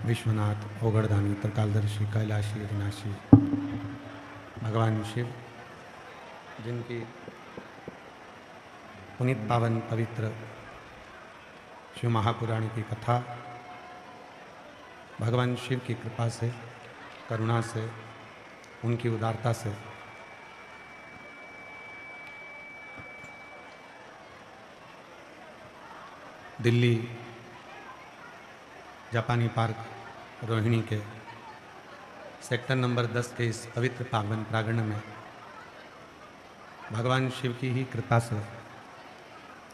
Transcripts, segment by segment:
विश्वनाथ ओगड़दानी त्रिकालदर्शी कैलाशी अविनाशी भगवान शिव, जिनकी पुनीत पावन पवित्र शिव महापुराण की कथा भगवान शिव की कृपा से, करुणा से, उनकी उदारता से दिल्ली जापानी पार्क रोहिणी के सेक्टर नंबर 10 के इस पवित्र पावन प्रांगण में भगवान शिव की ही कृपा से,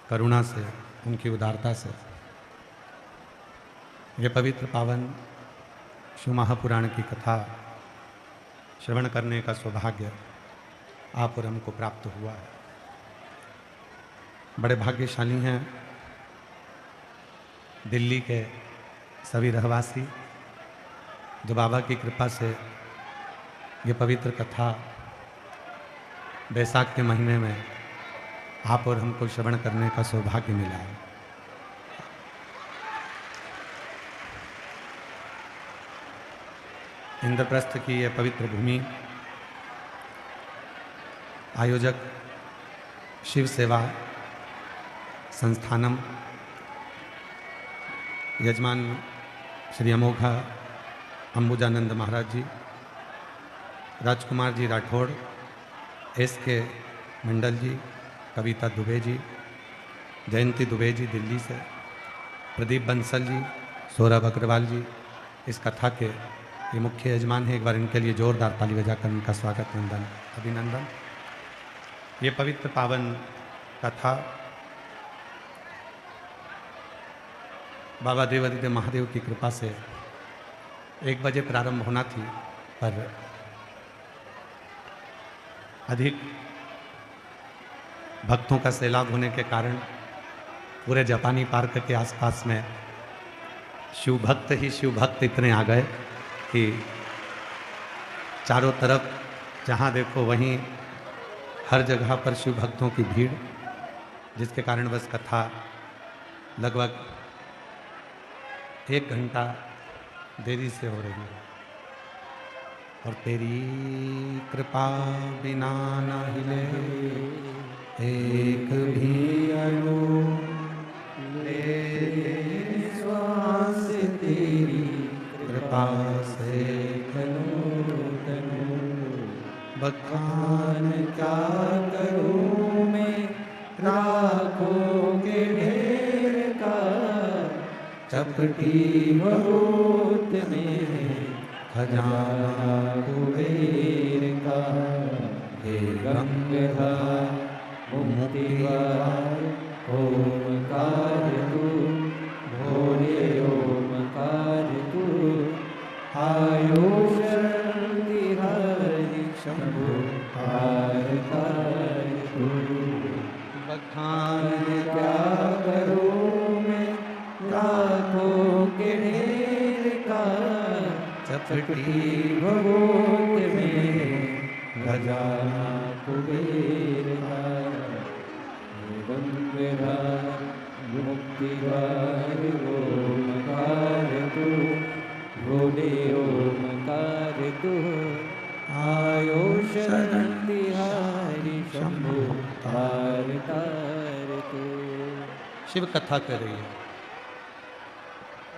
करुणा से, उनकी उदारता से ये पवित्र पावन शिव महापुराण की कथा श्रवण करने का सौभाग्य आप और हमको प्राप्त हुआ है। बड़े भाग्यशाली हैं दिल्ली के सभी रहवासी, जो बाबा की कृपा से ये पवित्र कथा बैसाख के महीने में आप और हमको श्रवण करने का सौभाग्य मिला है। इंद्रप्रस्थ की यह पवित्र भूमि आयोजक शिव सेवा संस्थानम यजमान श्री अमोघा अंबुजानंद महाराज जी, राजकुमार जी राठौड़, SK मंडल जी, कविता दुबे जी, जयंती दुबे जी दिल्ली से, प्रदीप बंसल जी, सौरभ अग्रवाल जी इस कथा के ये मुख्य यजमान है। एक बार इनके लिए जोरदार ताली बजाकर इनका स्वागत, वंदन, अभिनंदन। ये पवित्र पावन कथा बाबा देवादिदेव महादेव की कृपा से 1 बजे प्रारंभ होना थी, पर अधिक भक्तों का सैलाब होने के कारण पूरे जापानी पार्क के आसपास में शिव भक्त इतने आ गए कि चारों तरफ जहाँ देखो वहीं हर जगह पर शिव भक्तों की भीड़, जिसके कारण बस कथा लगभग 1 घंटा देरी से हो रही है। और तेरी कृपा बिना न हिले एक भी अणु, ले श्वास तेरी कृपा से तनु तनु, बखान क्या करूं मैं राखों के ढेर का, चपटी बहुत में खजाना कुबेर का, हे गंगाधर मुक्तिवार ओमकार तू, भोले ओमकार तू, आयो शक्ति हरि शंभु तार तार तू, बखान क्या करूं मैं राखों के ढेर का, चपटी भगोत में खजाना कुबेर का, गंगाधर मुक्तिवार ओमकार तू, भोले ओमकार तू, आयो शरण तिहारी शंभु तार तार तू। शिव कथा कर रही है,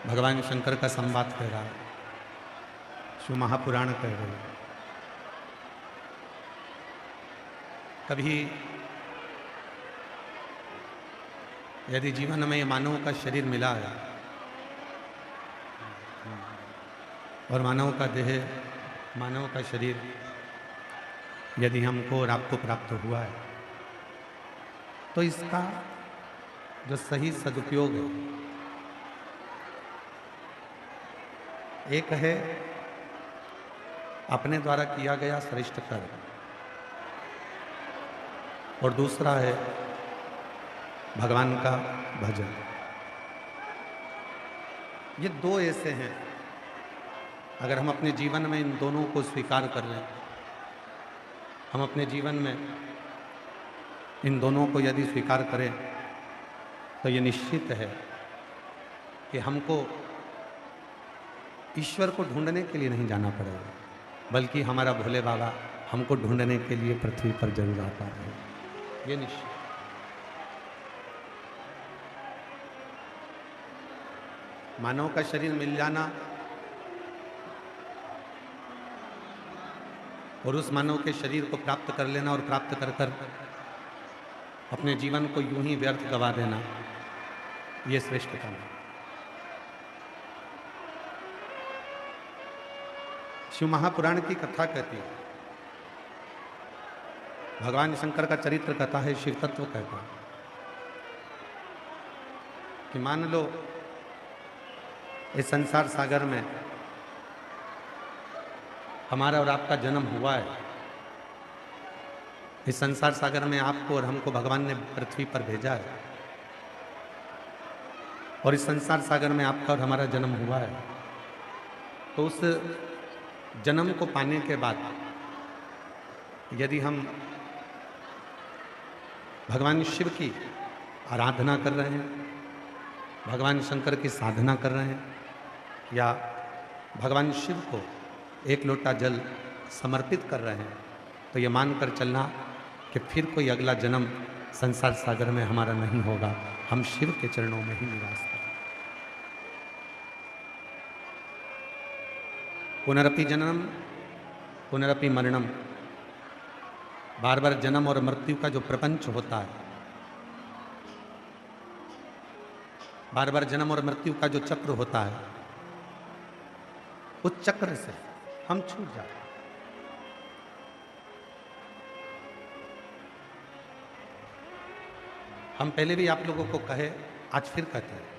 भगवान शंकर का संवाद कह रहा है, शिव महापुराण कह रहे हैं। कभी यदि जीवन में ये मानव का शरीर मिला है और मानव का देह, मानव का शरीर यदि हमको और आपको प्राप्त हुआ है, तो इसका जो सही सदुपयोग है, एक है अपने द्वारा किया गया श्रेष्ठ कर्म, और दूसरा है भगवान का भजन। ये 2 ऐसे हैं, अगर हम अपने जीवन में इन दोनों को स्वीकार कर लें, हम अपने जीवन में इन दोनों को यदि स्वीकार करें, तो ये निश्चित है कि हमको ईश्वर को ढूंढने के लिए नहीं जाना पड़ेगा, बल्कि हमारा भोले बाबा हमको ढूंढने के लिए पृथ्वी पर जरूर आता है, ये निश्चय। मानव का शरीर मिल जाना और उस मानव के शरीर को प्राप्त कर लेना और प्राप्त कर कर अपने जीवन को यूं ही व्यर्थ गवा देना, ये श्रेष्ठ काम है। शिव महापुराण की कथा कहती है, भगवान शंकर का चरित्र कथा है, शिव तत्व कहता है कि मान लो इस संसार सागर में हमारा और आपका जन्म हुआ है। इस संसार सागर में आपको और हमको भगवान ने पृथ्वी पर भेजा है और इस संसार सागर में आपका और हमारा जन्म हुआ है। तो उस जन्म को पाने के बाद यदि हम भगवान शिव की आराधना कर रहे हैं, भगवान शंकर की साधना कर रहे हैं, या भगवान शिव को एक लोटा जल समर्पित कर रहे हैं, तो ये मानकर चलना कि फिर कोई अगला जन्म संसार सागर में हमारा नहीं होगा, हम शिव के चरणों में ही निवास करें। पुनरपि जननम पुनरपि मरणम, बार बार जन्म और मृत्यु का जो प्रपंच होता है, बार बार जन्म और मृत्यु का जो चक्र होता है, उस चक्र से हम छूट जाते हैं। हम पहले भी आप लोगों को कहे, आज फिर कहते हैं,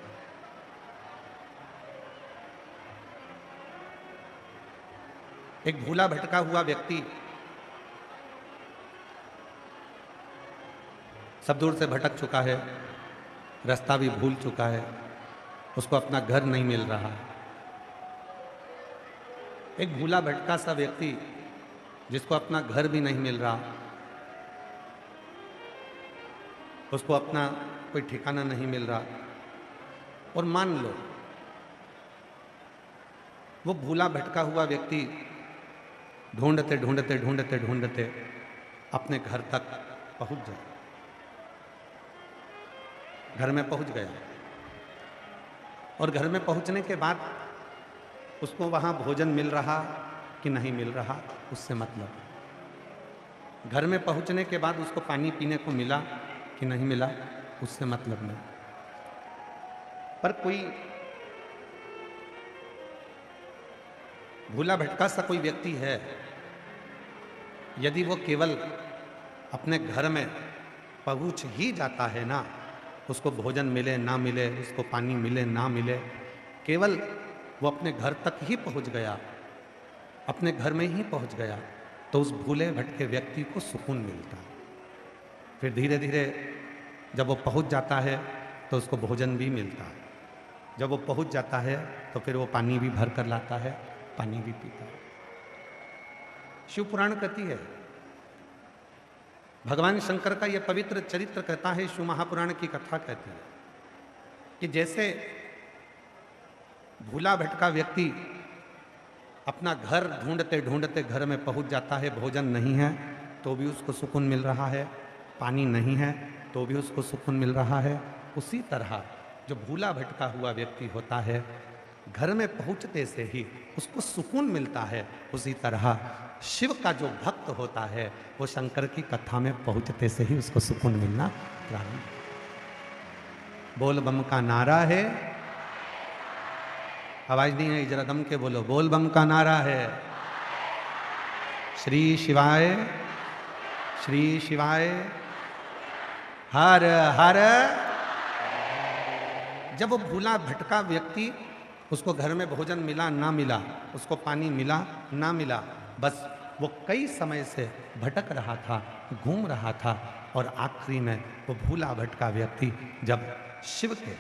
एक भूला भटका हुआ व्यक्ति सब दूर से भटक चुका है, रास्ता भी भूल चुका है, उसको अपना घर नहीं मिल रहा। एक भूला भटका सा व्यक्ति जिसको अपना घर भी नहीं मिल रहा, उसको अपना कोई ठिकाना नहीं मिल रहा, और मान लो वो भूला भटका हुआ व्यक्ति ढूंढते ढूंढते ढूंढते ढूंढते अपने घर तक पहुंच जाए, घर में पहुंच गया, और घर में पहुंचने के बाद उसको वहां भोजन मिल रहा कि नहीं मिल रहा उससे मतलब। घर में पहुंचने के बाद उसको पानी पीने को मिला कि नहीं मिला उससे मतलब नहीं। पर कोई भूला भटका सा कोई व्यक्ति है, यदि वो केवल अपने घर में पहुंच ही जाता है ना, उसको भोजन मिले ना मिले, उसको पानी मिले ना मिले, केवल वो अपने घर तक ही पहुंच गया, अपने घर में ही पहुंच गया, तो उस भूले भटके व्यक्ति को सुकून मिलता है। फिर धीरे धीरे जब वो पहुंच जाता है तो उसको भोजन भी मिलता है, जब वो पहुंच जाता है तो फिर वो पानी भी भर कर लाता है, पानी भी पीता है। शिव पुराण कहती है, भगवान शंकर का यह पवित्र चरित्र कहता है, शिव महापुराण की कथा कहती है कि जैसे भूला भटका व्यक्ति अपना घर ढूंढते ढूंढते घर में पहुंच जाता है, भोजन नहीं है तो भी उसको सुकून मिल रहा है, पानी नहीं है तो भी उसको सुकून मिल रहा है, उसी तरह जो भूला भटका हुआ व्यक्ति होता है, घर में पहुंचते से ही उसको सुकून मिलता है, उसी तरह शिव का जो भक्त होता है वो शंकर की कथा में पहुंचते से ही उसको सुकून मिलना प्रारंभ। बोल बम का नारा है, आवाज नहीं है, जरा दम के बोलो, बोल बम का नारा है। श्री शिवाय हर हर। जब वो भूला भटका व्यक्ति, उसको घर में भोजन मिला ना मिला, उसको पानी मिला ना मिला, बस वो कई समय से भटक रहा था, घूम रहा था, और आखिरी में वो भूला भटका व्यक्ति जब शिव के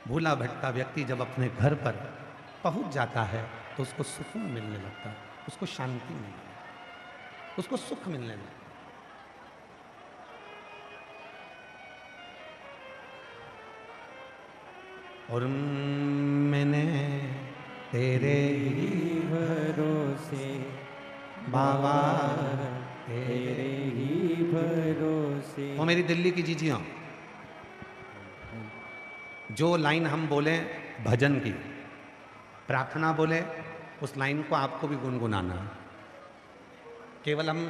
भूला भटका व्यक्ति जब अपने घर पर पहुंच जाता है तो उसको सुकून मिलने लगता है, उसको शांति मिलने लगती है, उसको सुख मिलने लगता है। और मैंने तेरे ही भरोसे बाबा तेरे ही भरोसे। वो मेरी दिल्ली की जीजियां, जो लाइन हम बोले भजन की, प्रार्थना बोले, उस लाइन को आपको भी गुनगुनाना है। केवल हम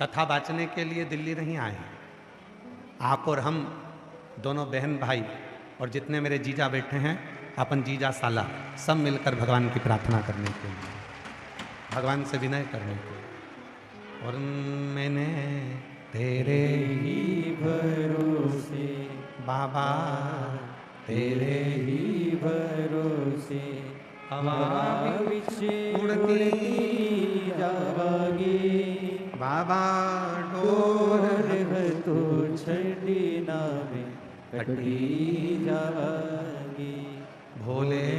कथा बाँचने के लिए दिल्ली नहीं आए हैं। आप और हम दोनों बहन भाई और जितने मेरे जीजा बैठे हैं, अपन जीजा साला, सब मिलकर भगवान की प्रार्थना करने के लिए, भगवान से विनय करने के लिए। और मैंने तेरे ही भरोसे बाबा तेरे ही भरोसे हवा विच उड़ती जावागी बाबा डोर डोर है तो छड़ी नामे कटी जावागी। भोले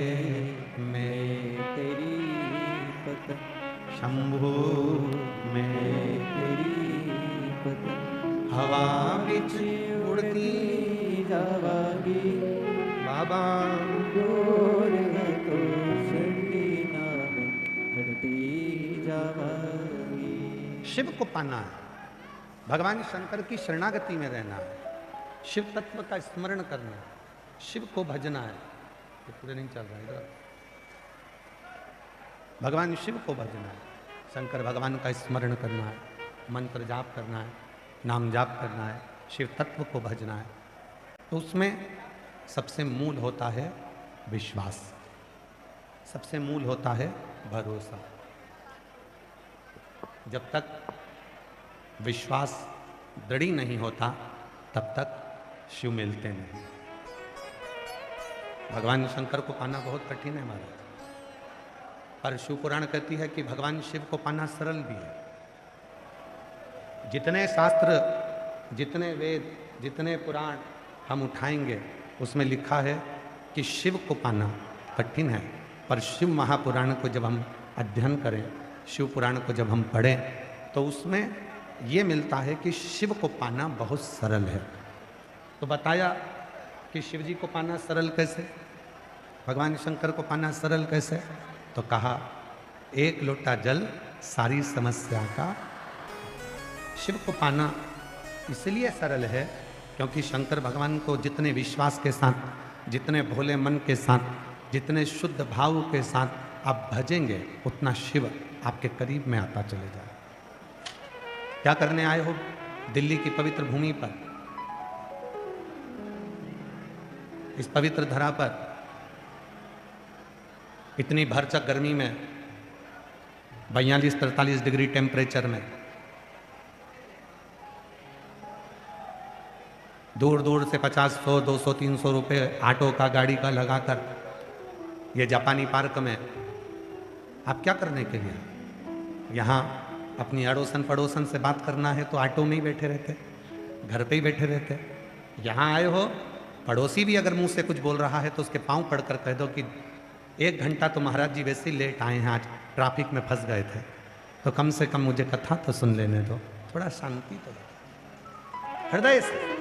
मैं तेरी पतन शंभू में तेरी पतन हवा बिच उड़ती जावागी बाबा डोर है तो छड़ी नामे कटी जावागी। शिव को पाना है, भगवान शंकर की शरणागति में रहना है, शिव तत्व का स्मरण करना है, शिव को भजना है। ये पूरे नहीं चल रहा है इधर। भगवान शिव को भजना है, शंकर भगवान का स्मरण करना है, मंत्र जाप करना है, नाम जाप करना है, शिव तत्व को भजना है। तो उसमें सबसे मूल होता है विश्वास, सबसे मूल होता है भरोसा। जब तक विश्वास दृढ़ नहीं होता, तब तक शिव मिलते नहीं। भगवान शंकर को पाना बहुत कठिन है महाराज, पर शिव पुराण कहती है कि भगवान शिव को पाना सरल भी है। जितने शास्त्र, जितने वेद, जितने पुराण हम उठाएंगे, उसमें लिखा है कि शिव को पाना कठिन है, पर शिव महापुराण को जब हम अध्ययन करें, शिव पुराण को जब हम पढ़ें, तो उसमें ये मिलता है कि शिव को पाना बहुत सरल है। तो बताया कि शिव जी को पाना सरल कैसे, भगवान शंकर को पाना सरल कैसे, तो कहा एक लोटा जल सारी समस्या का। शिव को पाना इसलिए सरल है क्योंकि शंकर भगवान को जितने विश्वास के साथ, जितने भोले मन के साथ, जितने शुद्ध भाव के साथ आप भजेंगे, उतना शिव आपके करीब में आता चले जाए। क्या करने आए हो दिल्ली की पवित्र भूमि पर, इस पवित्र धरा पर, इतनी भरचक गर्मी में, 42-43 डिग्री टेम्परेचर में, दूर दूर से 50, 100, 200, 300 रुपये ऑटो का, गाड़ी का लगाकर ये जापानी पार्क में आप क्या करने के लिए? यहाँ अपनी अड़ोसन पड़ोसन से बात करना है तो ऑटो में ही बैठे रहते, घर पे ही बैठे रहते। यहाँ आए हो, पड़ोसी भी अगर मुंह से कुछ बोल रहा है तो उसके पांव पड़कर कह दो कि 1 घंटा तो महाराज जी वैसे ही लेट आए हैं, आज ट्रैफिक में फंस गए थे, तो कम से कम मुझे कथा तो सुन लेने दो, थोड़ा शांति तो दो। हृदय से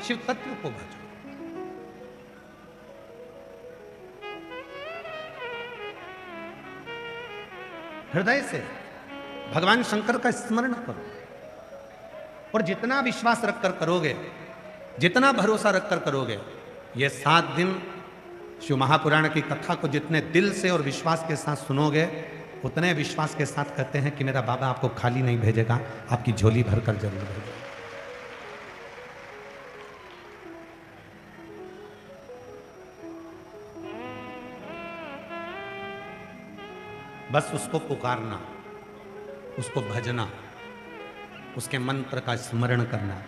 शिव तत्व को भजो। हृदय से भगवान शंकर का स्मरण करो, और जितना विश्वास रखकर करोगे, जितना भरोसा रखकर करोगे, ये 7 दिन शिव महापुराण की कथा को जितने दिल से और विश्वास के साथ सुनोगे, उतने विश्वास के साथ कहते हैं कि मेरा बाबा आपको खाली नहीं भेजेगा, आपकी झोली भरकर जरूर भेजेगा। बस उसको पुकारना, उसको भजना, उसके मंत्र का स्मरण करना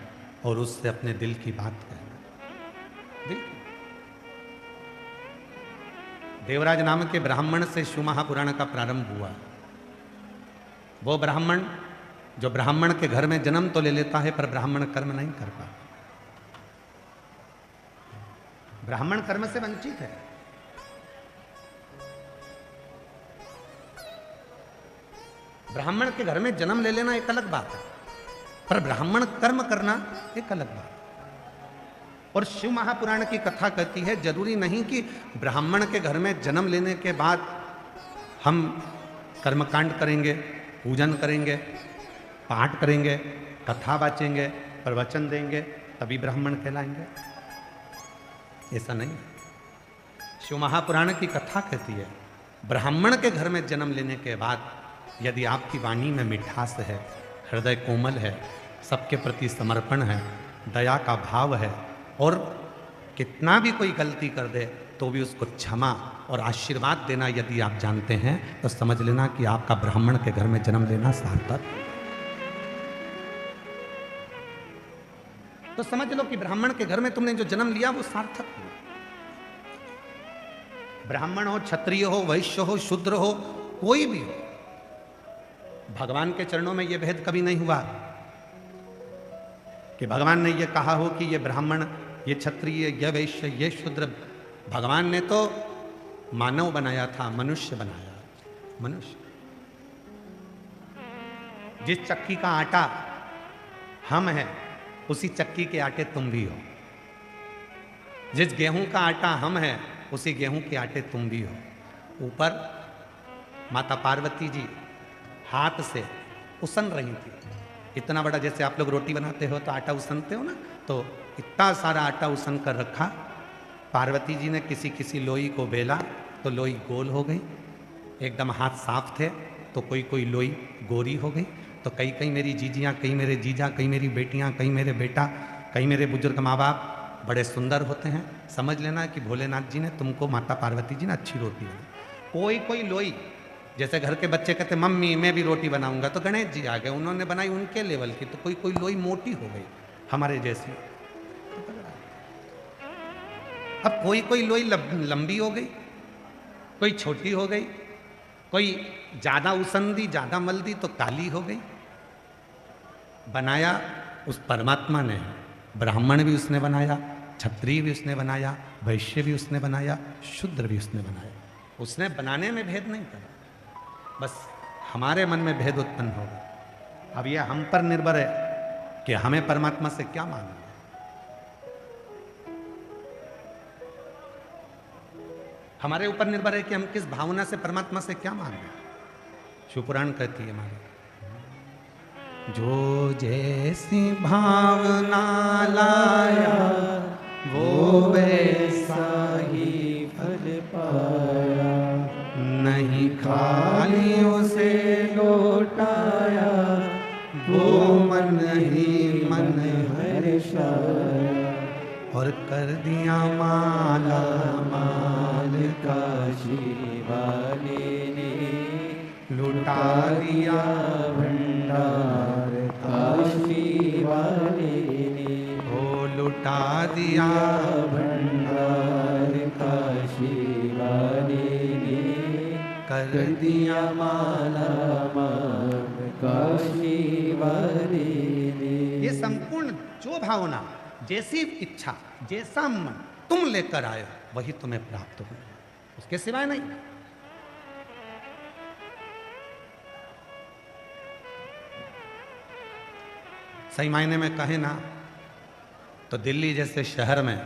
और उससे अपने दिल की बात कहना। दिल की। देवराज नाम के ब्राह्मण से शिव महापुराण का प्रारंभ हुआ। वो ब्राह्मण जो ब्राह्मण के घर में जन्म तो ले लेता है, पर ब्राह्मण कर्म नहीं कर पाता, ब्राह्मण कर्म से वंचित है। ब्राह्मण के घर में जन्म ले लेना एक अलग बात है, पर ब्राह्मण कर्म करना एक अलग बात है। और शिव महापुराण की कथा कहती है जरूरी नहीं कि ब्राह्मण के घर में जन्म लेने के बाद हम कर्मकांड करेंगे, पूजन करेंगे, पाठ करेंगे, कथा बाचेंगे, प्रवचन देंगे तभी ब्राह्मण कहलाएंगे। ऐसा नहीं। शिव महापुराण की कथा कहती है ब्राह्मण के घर में जन्म लेने के बाद यदि आपकी वाणी में मिठास है, हृदय कोमल है, सबके प्रति समर्पण है, दया का भाव है और कितना भी कोई गलती कर दे तो भी उसको क्षमा और आशीर्वाद देना यदि आप जानते हैं तो समझ लेना कि आपका ब्राह्मण के घर में जन्म लेना सार्थक। तो समझ लो कि ब्राह्मण के घर में तुमने जो जन्म लिया वो सार्थक हुआ। ब्राह्मण हो, क्षत्रिय हो, वैश्य हो, शूद्र हो, कोई भी हो, भगवान के चरणों में यह भेद कभी नहीं हुआ कि भगवान ने यह कहा हो कि ये ब्राह्मण, ये क्षत्रिय, ये वैश्य, ये शूद्र। भगवान ने तो मानव बनाया था, मनुष्य बनाया। मनुष्य जिस चक्की का आटा हम हैं उसी चक्की के आटे तुम भी हो। जिस गेहूं का आटा हम हैं उसी गेहूं के आटे तुम भी हो। ऊपर माता पार्वती जी हाथ से उसन रही थी। इतना बड़ा, जैसे आप लोग रोटी बनाते हो तो आटा उसनते हो ना, तो इतना सारा आटा उसन कर रखा। पार्वती जी ने किसी किसी लोई को बेला तो लोई गोल हो गई। एकदम हाथ साफ थे तो कोई कोई लोई गोरी हो गई। तो कई कई मेरी जीजियाँ, कई मेरे जीजा, कई मेरी बेटियाँ, कई मेरे बेटा, कई मेरे बुजुर्ग माँ बाप बड़े सुंदर होते हैं। समझ लेना कि भोलेनाथ जी ने तुमको, माता पार्वती जी ने अच्छी रोटी बनाई। कोई कोई लोई, जैसे घर के बच्चे कहते मम्मी मैं भी रोटी बनाऊंगा, तो गणेश जी आ गए, उन्होंने बनाई उनके लेवल की। तो कोई कोई लोई मोटी हो गई हमारे जैसी। अब कोई कोई लोई लंबी हो गई, कोई छोटी हो गई, कोई ज्यादा उसन दी, ज्यादा मल दी तो काली हो गई। बनाया उस परमात्मा ने। ब्राह्मण भी उसने बनाया, क्षत्रिय भी उसने बनाया, वैश्य भी उसने बनाया, शूद्र भी उसने बनाया। उसने बनाने में भेद नहीं करा, बस हमारे मन में भेद उत्पन्न होगा। अब यह हम पर निर्भर है कि हमें परमात्मा से क्या मांगना है। हमारे ऊपर निर्भर है कि हम किस भावना से परमात्मा से क्या मांग रहे हैं। शिवपुराण कहती है हमारे, जो जैसी भावना लाया वो वैसा ही फल पाया। नहीं खाली उसे लौटाया, वो मन ही मन हर्षाया। और कर दिया माला माल काशी वाले ने, लुटा दिया भंडार काशी वाले ने। ओ लुटा दिया भंडार काशी वाले ने, कर दिया माला माल काशी वाले ने। ये संपूर्ण जो भावना, जैसी इच्छा, जैसा मन तुम लेकर आए वही तुम्हें प्राप्त हो, उसके सिवाय नहीं। सही मायने में कहे ना तो दिल्ली जैसे शहर में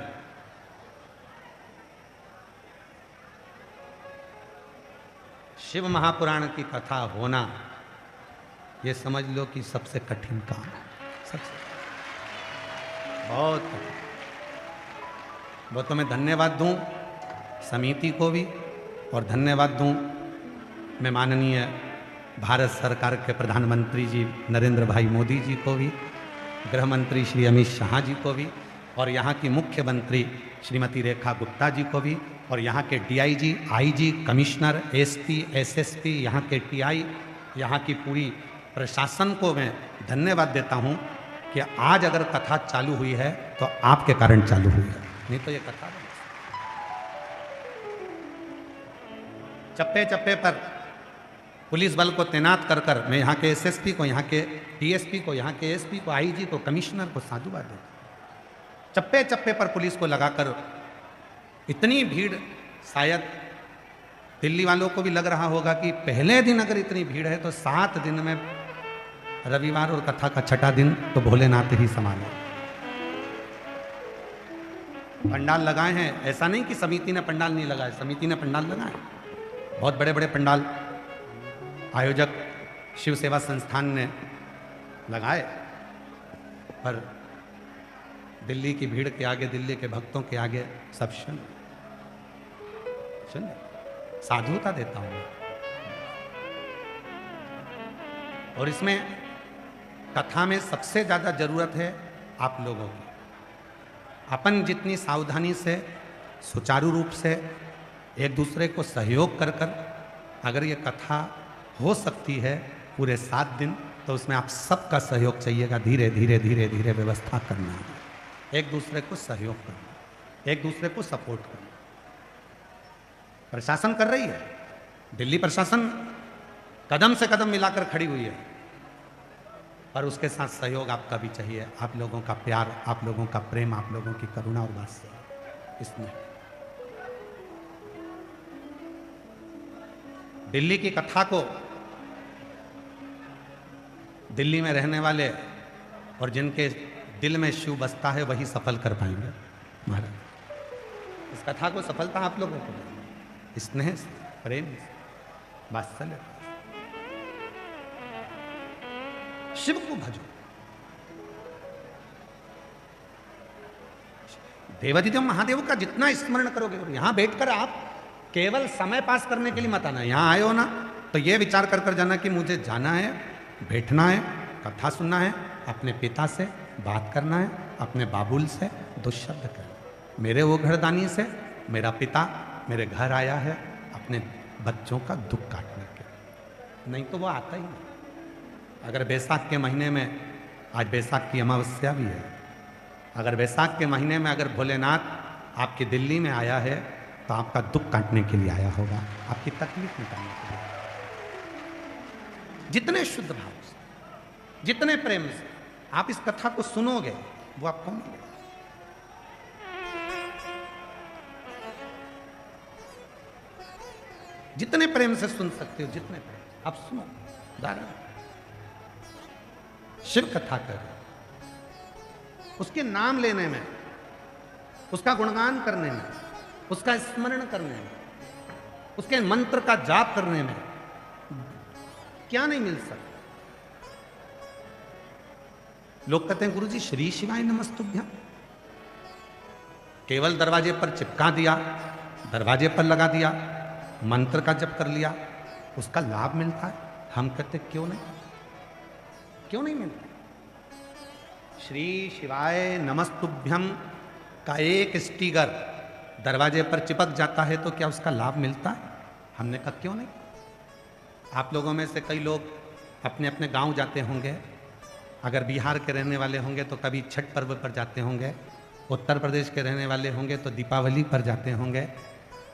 शिव महापुराण की कथा होना, ये समझ लो कि सबसे कठिन काम है। सबसे बहुत कठिन। वो तो मैं धन्यवाद दूं समिति को भी, और धन्यवाद दूं मैं माननीय भारत सरकार के प्रधानमंत्री जी नरेंद्र भाई मोदी जी को भी, गृह मंत्री श्री अमित शाह जी को भी, और यहाँ की मुख्यमंत्री श्रीमती रेखा गुप्ता जी को भी, और यहाँ के DIG, IG, commissioner, SP, SSP, यहाँ के टीआई, यहाँ की पूरी प्रशासन को मैं धन्यवाद देता हूँ कि आज अगर कथा चालू हुई है तो आपके कारण चालू हुई है, नहीं तो ये कथा चप्पे चप्पे पर पुलिस बल को तैनात कर कर मैं यहाँ के एसएसपी को, यहाँ के डीएसपी को, यहाँ के एसपी को, आईजी को, कमिश्नर को साधुवाद देता। चप्पे चप्पे पर पुलिस को लगाकर इतनी भीड़, शायद दिल्ली वालों को भी लग रहा होगा कि पहले दिन अगर इतनी भीड़ है तो 7 दिन में, रविवार और कथा का छठा दिन तो भोलेनाथ ही संभाले। पंडाल लगाए हैं, ऐसा नहीं कि समिति ने पंडाल नहीं लगाए, समिति ने पंडाल लगाए, बहुत बड़े बड़े पंडाल आयोजक शिव सेवा संस्थान ने लगाए, पर दिल्ली की भीड़ के आगे, दिल्ली के भक्तों के आगे सब शून्य। साधुता देता हूं मैं। और इसमें कथा में सबसे ज्यादा जरूरत है आप लोगों की। अपन जितनी सावधानी से, सुचारू रूप से एक दूसरे को सहयोग कर कर अगर ये कथा हो सकती है पूरे 7 दिन, तो उसमें आप सबका सहयोग चाहिएगा। धीरे धीरे धीरे धीरे व्यवस्था करना है, एक दूसरे को सहयोग करना, एक दूसरे को सपोर्ट करना। प्रशासन कर रही है, दिल्ली प्रशासन कदम से कदम मिलाकर खड़ी हुई है, पर उसके साथ सहयोग आपका भी चाहिए, आप लोगों का प्यार, आप लोगों का प्रेम, आप लोगों की करुणा और वात्सल्य। इसमें दिल्ली की कथा को दिल्ली में रहने वाले और जिनके दिल में शिव बसता है वही सफल कर पाएंगे महाराज। इस कथा को सफलता आप लोगों को देंगे, स्नेह से, प्रेम से, वात्सल्य। शिव को भजो, देवाधिदेव महादेव का जितना स्मरण करोगे। और यहां बैठकर आप केवल समय पास करने के लिए मत आना। यहां आए हो ना तो ये विचार कर कर जाना कि मुझे जाना है, बैठना है, कथा सुनना है, अपने पिता से बात करना है, अपने बाबुल से 2 शब्द कहना। मेरे वो घरदानी से मेरा पिता मेरे घर आया है अपने बच्चों का दुख काटने के, नहीं तो वो आता ही नहीं। अगर बैसाख के महीने में, आज बैसाख की अमावस्या भी है, अगर बैसाख के महीने में अगर भोलेनाथ आपकी दिल्ली में आया है तो आपका दुख काटने के लिए आया होगा, आपकी तकलीफ निकालने के लिए। जितने शुद्ध भाव से, जितने प्रेम से आप इस कथा को सुनोगे वो आपको मिलेगा। जितने प्रेम से सुन सकते हो, जितने प्रेम आप सुनो। उदाहरण शिव कथा कर, उसके नाम लेने में, उसका गुणगान करने में, उसका स्मरण करने में, उसके मंत्र का जाप करने में क्या नहीं मिल सकता। लोग कहते हैं गुरुजी श्री शिवाय नमस्तुभ्यम, केवल दरवाजे पर चिपका दिया, दरवाजे पर लगा दिया, मंत्र का जप कर लिया, उसका लाभ मिलता है? हम कहते क्यों नहीं, क्यों नहीं मिलता? श्री शिवाय नमस्तुभ्यम का एक स्टिकर दरवाजे पर चिपक जाता है तो क्या उसका लाभ मिलता है? हमने कहा क्यों नहीं। आप लोगों में से कई लोग अपने अपने गांव जाते होंगे, अगर बिहार के रहने वाले होंगे तो कभी छठ पर्व पर जाते होंगे, उत्तर प्रदेश के रहने वाले होंगे तो दीपावली पर जाते होंगे,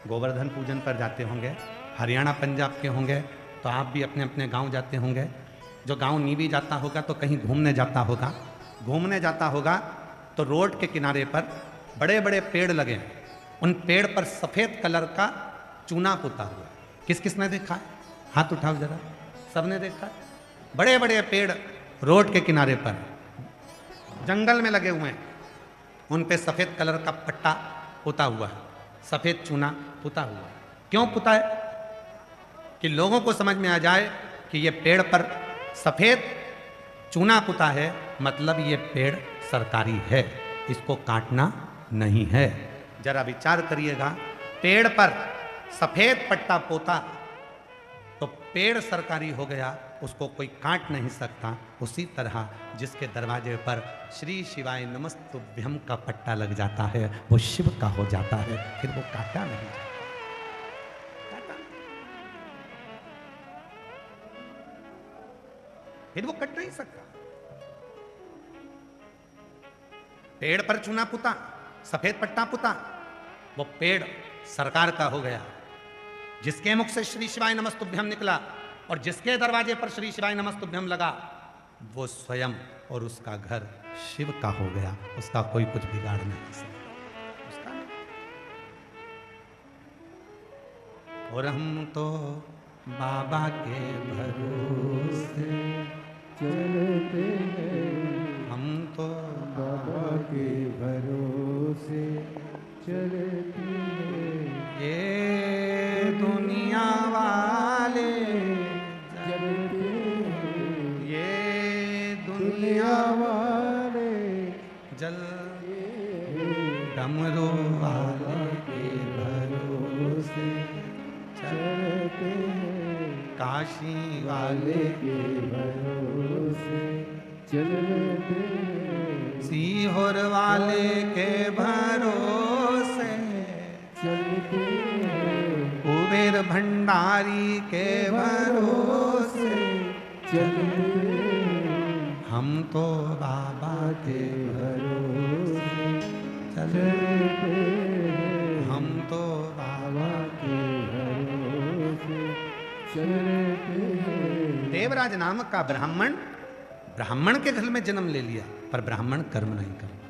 गोवर्धन पूजन पर जाते होंगे, हरियाणा पंजाब के होंगे तो आप भी अपने अपने गांव जाते होंगे। जो गांव नहीं भी जाता होगा तो कहीं घूमने जाता होगा, घूमने जाता होगा तो रोड के किनारे पर बड़े बड़े पेड़ लगे हैं, उन पेड़ पर सफ़ेद कलर का चूना पुता हुआ। किस किस ने देखा है? हाथ उठाओ जरा, सबने देखा। बड़े बड़े पेड़ रोड के किनारे पर जंगल में लगे हुए हैं, उन पे सफ़ेद कलर का पट्टा पुता हुआ है, सफ़ेद चूना पुता हुआ है। क्यों पुता है? कि लोगों को समझ में आ जाए कि ये पेड़ पर सफ़ेद चूना पुता है, मतलब ये पेड़ सरकारी है, इसको काटना नहीं है। जरा विचार करिएगा, पेड़ पर सफ़ेद पट्टा पोता तो पेड़ सरकारी हो गया, उसको कोई काट नहीं सकता। उसी तरह जिसके दरवाजे पर श्री शिवाय नमस्तुभ्यम का पट्टा लग जाता है वो शिव का हो जाता है, फिर वो काटा नहीं जाता। काटा फिर वो कट नहीं सकता। पेड़ पर चूना पुता, सफेद पट्टा पुता, वो पेड़ सरकार का हो गया। जिसके मुख से श्री शिवाय नमस्तुभ्यम निकला और जिसके दरवाजे पर श्री शिवाय नमस्तुभ्यम लगा, वो स्वयं और उसका घर शिव का हो गया। उसका कोई कुछ बिगाड़ नहीं सकता, उसका नहीं। और हम तो बाबा के भरोसे चलते हैं, हम तो बाबा के भरोसे चलती है। ये दुनिया वाले जलते हैं। ये दुनिया दुनिया वाले जल डमरू वाले के भरोसे चलते हैं। काशी वाले के भरोसे चलते हैं। सीहोर वाले के भरोसे चलते हैं। कुबेर भंडारी के भरोसे चलते हैं। हम तो बाबा के भरोसे चले चलते हैं। हम तो बाबा के भरोसे चलते हैं। देवराज नामक का ब्राह्मण के घर में जन्म ले लिया, पर ब्राह्मण कर्म नहीं करता।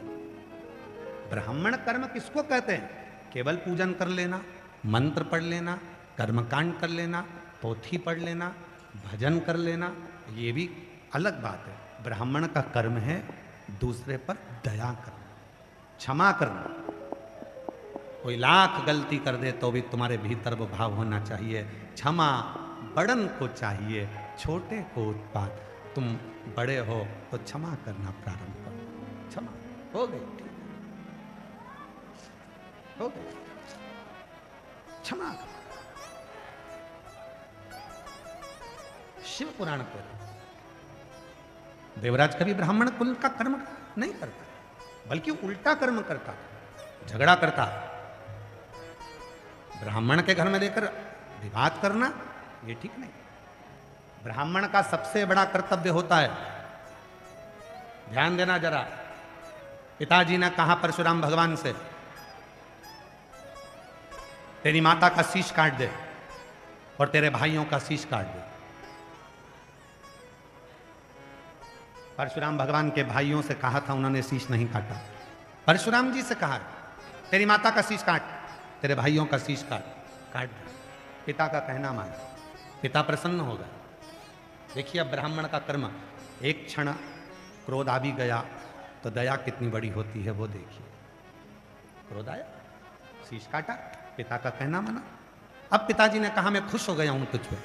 ब्राह्मण कर्म किसको कहते हैं? केवल पूजन कर लेना, मंत्र पढ़ लेना, कर्मकांड कर लेना, पोथी पढ़ लेना, भजन कर लेना, ये भी अलग बात है। ब्राह्मण का कर्म है दूसरे पर दया करना, क्षमा करना। कोई लाख गलती कर दे तो भी तुम्हारे भीतर वो भाव होना चाहिए, क्षमा बड़न को चाहिए, छोटे को उत्पात। तुम बड़े हो तो क्षमा करना प्रारंभ करो। क्षमा हो गई, हो गई, क्षमा करो। शिव पुराण को देवराज कभी ब्राह्मण कुल का कर्म नहीं करता, बल्कि उल्टा कर्म करता, झगड़ा करता। ब्राह्मण के घर में लेकर विवाद करना ये ठीक नहीं। ब्राह्मण का सबसे बड़ा कर्तव्य होता है, ध्यान देना जरा। पिताजी ने कहा परशुराम भगवान से, तेरी माता का शीश काट दे और तेरे भाइयों का शीश काट दे। परशुराम भगवान के भाइयों से कहा था, उन्होंने शीश नहीं काटा। परशुराम जी से कहा, तेरी माता का शीश काट, तेरे भाइयों का शीश काट दे। पिता का कहना माना, पिता प्रसन्न होगा। देखिए अब ब्राह्मण का कर्म, एक क्षण क्रोध आ भी गया तो दया कितनी बड़ी होती है वो देखिए। क्रोध आया, शीश काटा, पिता का कहना माना। अब पिताजी ने कहा, मैं खुश हो गया हूं तुझ पे,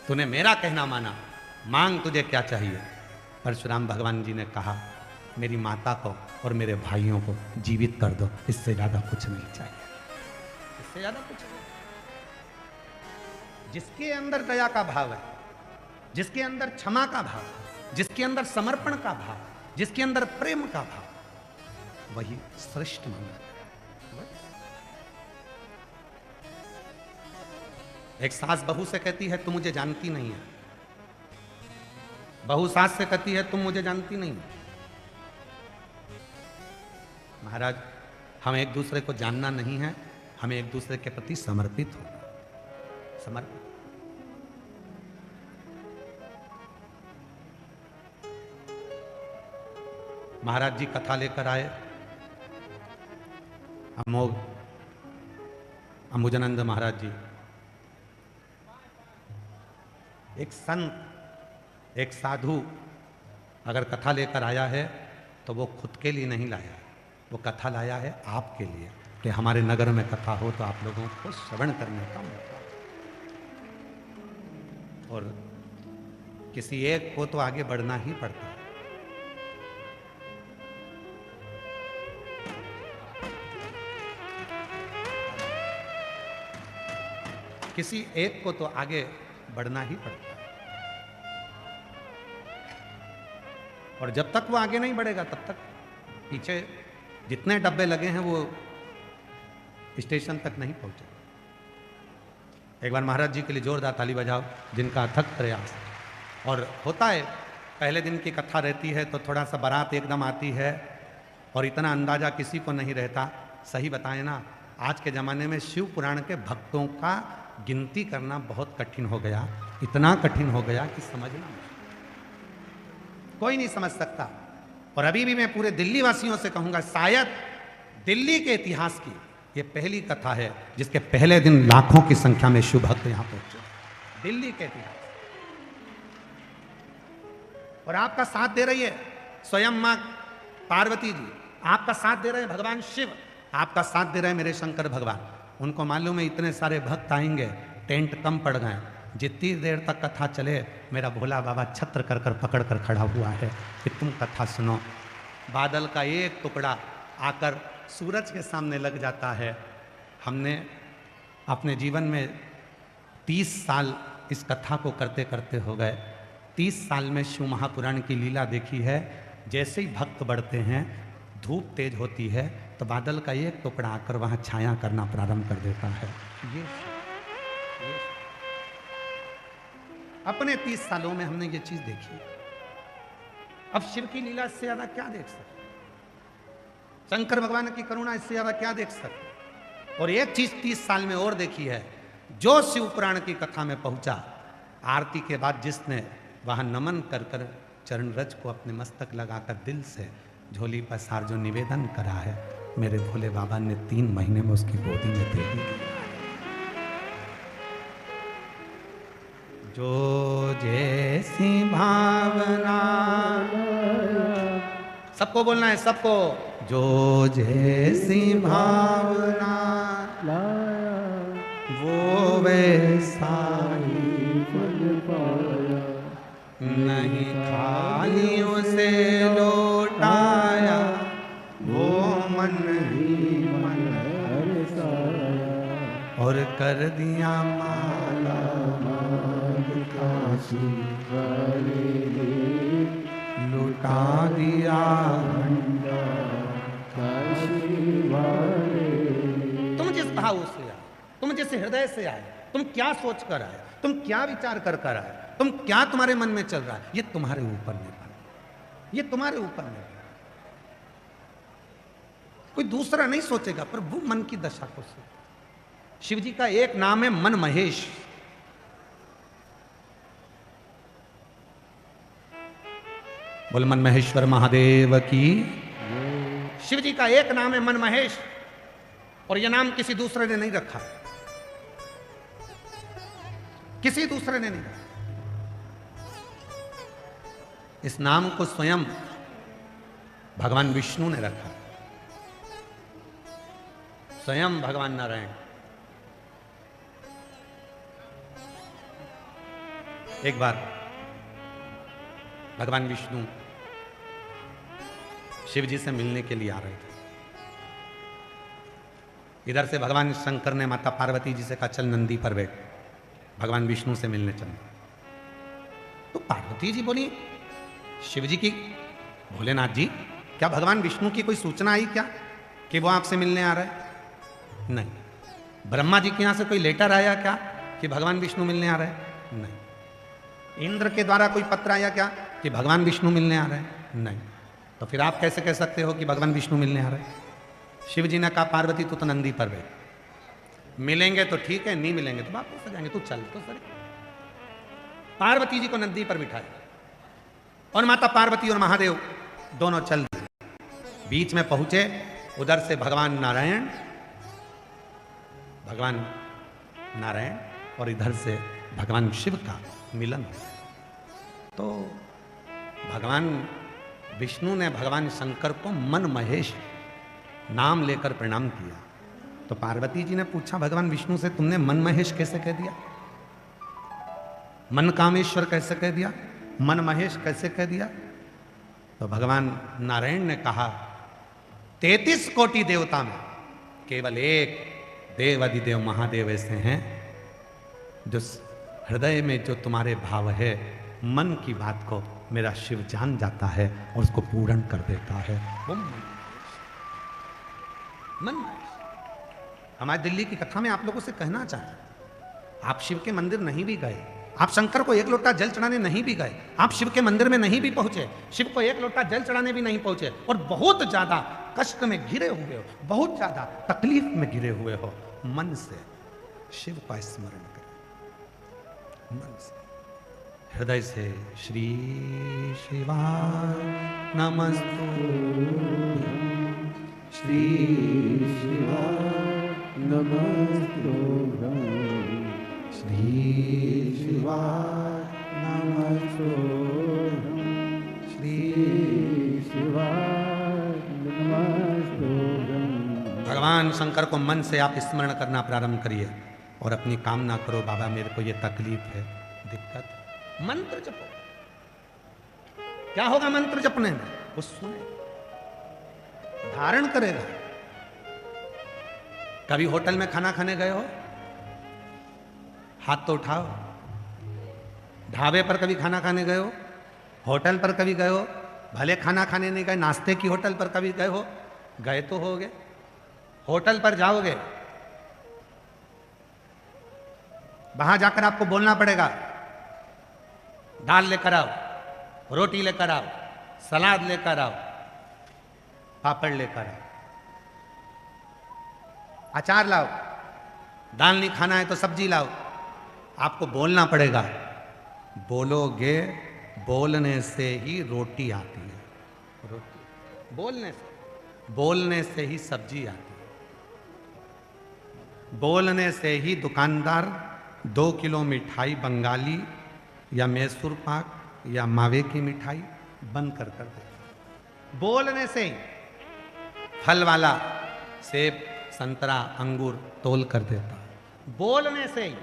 तूने मेरा कहना माना, मांग तुझे क्या चाहिए। परशुराम भगवान जी ने कहा, मेरी माता को और मेरे भाइयों को जीवित कर दो, इससे ज्यादा कुछ नहीं चाहिए, इससे ज्यादा कुछ नहीं। जिसके अंदर दया का भाव है, जिसके अंदर क्षमा का भाव, जिसके अंदर समर्पण का भाव, जिसके अंदर प्रेम का भाव, वही श्रेष्ठ माना। एक सास बहू से कहती है, तुम मुझे जानती नहीं है। बहू सास से कहती है, तुम मुझे जानती नहीं। महाराज, हम एक दूसरे को जानना नहीं है, हमें एक दूसरे के प्रति समर्पित होना। समर्पित। महाराज जी कथा लेकर आए। अमोघ अंबुजानंद महाराज जी, एक संत, एक साधु अगर कथा लेकर आया है तो वो खुद के लिए नहीं लाया है, वो कथा लाया है आपके लिए, कि हमारे नगर में कथा हो तो आप लोगों को श्रवण करने का मौका। और किसी एक को तो आगे बढ़ना ही पड़ता है। किसी एक को तो आगे बढ़ना ही पड़ता है। और जब तक वो आगे नहीं बढ़ेगा तब तक पीछे जितने डब्बे लगे हैं वो स्टेशन तक नहीं पहुंचे। एक बार महाराज जी के लिए जोरदार ताली बजाओ, जिनका अथक प्रयास। और होता है, पहले दिन की कथा रहती है तो थोड़ा सा बारात एकदम आती है और इतना अंदाजा किसी को नहीं रहता। सही बताएं ना, आज के ज़माने में शिव पुराण के भक्तों का गिनती करना बहुत कठिन हो गया, इतना कठिन हो गया कि समझना कोई नहीं समझ सकता। और अभी भी मैं पूरे दिल्ली वासियों से कहूंगा, शायद दिल्ली के इतिहास की ये पहली कथा है जिसके पहले दिन लाखों की संख्या में शिव भक्त यहां पहुंचे। दिल्ली के इतिहास। और आपका साथ दे रही है स्वयं मां पार्वती जी, आपका साथ दे रहे हैं भगवान शिव, आपका साथ दे रहे हैं मेरे शंकर भगवान। उनको मालूम है इतने सारे भक्त आएंगे, टेंट कम पड़ गए, जितनी देर तक कथा चले मेरा भोला बाबा छत्र कर कर पकड़ कर खड़ा हुआ है कि तुम कथा सुनो। बादल का एक टुकड़ा आकर सूरज के सामने लग जाता है। हमने अपने जीवन में 30 साल इस कथा को करते करते हो गए। 30 साल में शिव महापुराण की लीला देखी है। जैसे ही भक्त बढ़ते हैं, धूप तेज होती है तो बादल का एक टुकड़ा आकर वहाँ छाया करना प्रारंभ कर देता है। ये अपने 30 सालों में हमने ये चीज देखी। अब शिव की लीला इससे ज्यादा क्या देख सकते, शंकर भगवान की करुणा इससे ज्यादा क्या देख सकते। और एक चीज 30 साल में और देखी है, जो शिव पुराण की कथा में पहुंचा, आरती के बाद जिसने वहां नमन कर कर चरण रज को अपने मस्तक लगाकर दिल से झोली पसार जो निवेदन करा है, मेरे भोले बाबा ने 3 महीने में उसकी गोदी में दे दी। जो जैसी भावना, सबको बोलना है, सबको। जो जैसी भावना वो वैसा ही फल पाया, नहीं खाली उसे लौटाया, वो मन ही मन हरसाया, और कर दिया माला काशी वाले ने लुटा दिया। भंडा काशी वाले। तुम जिस भाव से आए, तुम जिस हृदय से आए, तुम क्या सोच कर आए, तुम क्या विचार कर कर आए, तुम क्या तुम्हारे मन में चल रहा है, ये तुम्हारे ऊपर निर्भर है। ये तुम्हारे ऊपर निर्भर है। कोई दूसरा नहीं सोचेगा, पर वो मन की दशा को सोच। शिव जी का एक नाम है मन महेश। बोल मन महेश्वर महादेव की। शिव जी का एक नाम है मन महेश, और यह नाम किसी दूसरे ने नहीं रखा, किसी दूसरे ने नहीं रखा। इस नाम को स्वयं भगवान विष्णु ने रखा, स्वयं भगवान नारायण। एक बार भगवान विष्णु शिव जी से मिलने के लिए आ रहे थे। इधर से भगवान शंकर ने माता पार्वती जी से कहा चल नंदी पर बैठ, भगवान विष्णु से मिलने चल। तो पार्वती जी बोली शिव जी की, भोलेनाथ जी क्या भगवान विष्णु की कोई सूचना आई क्या कि वो आपसे मिलने आ रहा है? नहीं। ब्रह्मा जी के यहां से कोई लेटर आया क्या कि भगवान विष्णु मिलने आ रहे हैं? नहीं। इंद्र के द्वारा कोई पत्र आया क्या कि भगवान विष्णु मिलने आ रहे हैं? नहीं। तो फिर आप कैसे कह सकते हो कि भगवान विष्णु मिलने आ रहे हैं? शिव जी ने कहा पार्वती तू तो नंदी पर बैठ, मिलेंगे तो ठीक है, नहीं मिलेंगे तो वापस आ जाएंगे, तू चल तो सर। पार्वती जी को नंदी पर बिठाया और माता पार्वती और महादेव दोनों चल दिए। बीच में पहुंचे, उधर से भगवान नारायण और इधर से भगवान शिव का मिलन। तो भगवान विष्णु ने भगवान शंकर को मन महेश नाम लेकर प्रणाम किया। तो पार्वती जी ने पूछा भगवान विष्णु से तुमने मन महेश कैसे कह दिया, मन कामेश्वर कैसे कह दिया, मन महेश कैसे कह दिया? तो भगवान नारायण ने कहा 33 कोटि देवता में केवल एक देव अधिदेव महादेव ऐसे हैं जो हृदय में जो तुम्हारे भाव है, मन की बात को मेरा शिव जान जाता है और उसको पूर्ण कर देता है। वो मन। हमारे दिल्ली की कथा में आप लोगों से कहना चाहते, आप शिव के मंदिर नहीं भी गए, आप शंकर को एक लोटा जल चढ़ाने नहीं भी गए, आप शिव के मंदिर में नहीं भी पहुंचे, शिव को एक लोटा जल चढ़ाने भी नहीं पहुंचे, और बहुत ज्यादा कष्ट में घिरे हुए हो, बहुत ज्यादा तकलीफ में घिरे हुए हो, मन से शिव का स्मरण करें, मन से, हृदय से। श्री शिवाय नमस्तुभ्यं, श्री शिवाय नमस्तुभ्यं, श्री शिवाय नमस्तुभ्यं, श्री शिवाय नमस्तुभ्यं। शंकर को मन से आप स्मरण करना प्रारंभ करिए और अपनी कामना करो, बाबा मेरे को ये तकलीफ है, दिक्कत। मंत्र जपो। क्या होगा मंत्र जपने में? वो सुने, धारण करेगा। कभी होटल में खाना खाने गए हो? हाथ तो उठाओ। ढाबे पर कभी खाना खाने गए हो? होटल पर कभी गए हो? भले खाना खाने नहीं गए, नाश्ते की होटल पर कभी गए हो? गए तो होगे। होटल पर जाओगे, वहां जाकर आपको बोलना पड़ेगा, दाल लेकर आओ, रोटी लेकर आओ, सलाद लेकर आओ, पापड़ लेकर आओ, अचार लाओ, दाल नहीं खाना है तो सब्जी लाओ। आपको बोलना पड़ेगा। बोलोगे, बोलने से ही रोटी आती है। रोटी बोलने से ही सब्जी आती है। बोलने से ही दुकानदार 2 किलो मिठाई बंगाली या मैसूर पाक या मावे की मिठाई बंद कर दे। बोलने से ही फल वाला सेब, संतरा, अंगूर तोल कर देता। बोलने से ही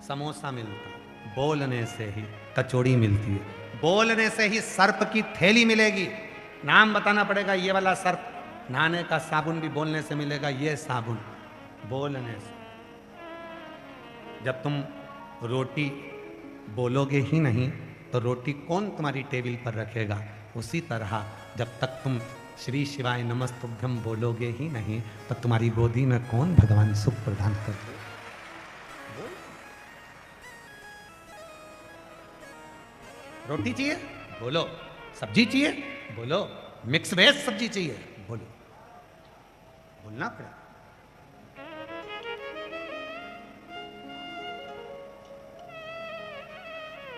समोसा मिलता, बोलने से ही कचौड़ी मिलती है, बोलने से ही सर्प की थैली मिलेगी। नाम बताना पड़ेगा, ये वाला सर्प। नहाने का साबुन भी बोलने से मिलेगा, ये साबुन बोलने से। जब तुम रोटी बोलोगे ही नहीं तो रोटी कौन तुम्हारी टेबल पर रखेगा? उसी तरह जब तक तुम श्री शिवाय नमस्तुभ्यम बोलोगे ही नहीं तो तुम्हारी गोदी में कौन भगवान सुख प्रदान करते? रोटी चाहिए? बोलो। सब्जी चाहिए? बोलो। मिक्स वेज सब्जी चाहिए? बोलो। बोलना पड़ेगा।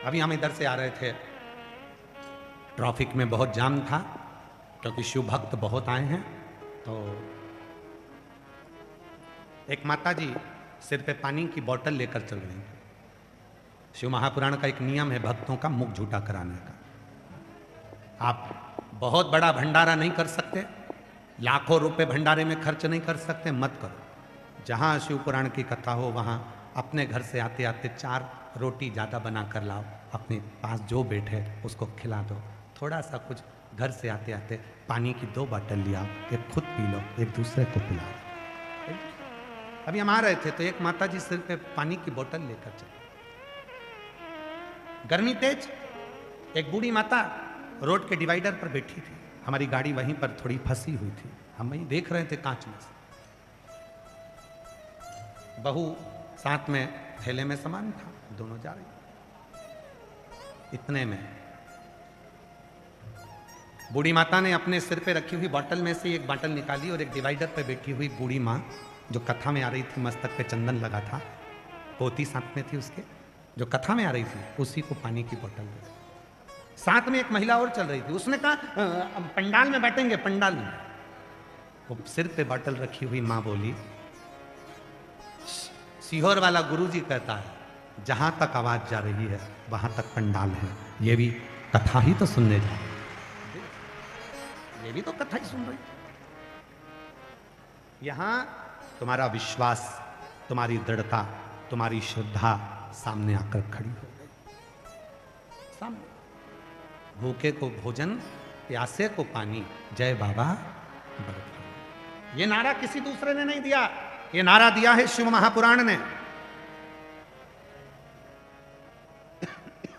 अभी हम इधर से आ रहे थे, ट्रैफिक में बहुत जाम था क्योंकि शिव भक्त बहुत आए हैं। तो एक माता जी सिर पे पानी की बोतल लेकर चल रही थी। शिव महापुराण का एक नियम है भक्तों का मुख झूठा कराने का। आप बहुत बड़ा भंडारा नहीं कर सकते, लाखों रुपए भंडारे में खर्च नहीं कर सकते, मत करो। जहाँ शिव पुराण की कथा हो वहाँ अपने घर से आते आते 4 रोटी ज़्यादा बना कर लाओ, अपने पास जो बैठे उसको खिला दो। थोड़ा सा कुछ घर से आते आते पानी की 2 बोतल लिया, एक खुद पी लो, एक दूसरे को पिलाओ। अभी हम आ रहे थे तो एक माता जी सिर पे पानी की बोतल लेकर चले। गर्मी तेज, एक बूढ़ी माता रोड के डिवाइडर पर बैठी थी। हमारी गाड़ी वहीं पर थोड़ी फंसी हुई थी, हम वहीं देख रहे थे कांच में से। बहू साथ में थैले में सामान था, दोनों जा रही। इतने में बूढ़ी माता ने अपने सिर पे रखी हुई बोतल में से एक बोतल निकाली और एक डिवाइडर पे बैठी हुई बूढ़ी माँ जो कथा में आ रही थी, मस्तक पे चंदन लगा था, पोती साथ में थी उसके, जो कथा में आ रही थी, उसी को पानी की बोतल दी। साथ में एक महिला और चल रही थी, उसने कहा पंडाल में बैठेंगे, पंडाल में। वो सिर पे बोतल रखी हुई माँ बोली, सीहोर वाला गुरुजी कहता है जहां तक आवाज जा रही है वहां तक पंडाल है। ये भी कथा ही तो सुनने जा रही है, ये भी तो कथा ही सुन रही। यहां तुम्हारा विश्वास, तुम्हारी दृढ़ता, तुम्हारी श्रद्धा सामने आकर खड़ी हो गई। सामने भूखे को भोजन, प्यासे को पानी, जय बाबा बड़भानी। ये नारा किसी दूसरे ने नहीं दिया, ये नारा दिया है शिव महापुराण ने।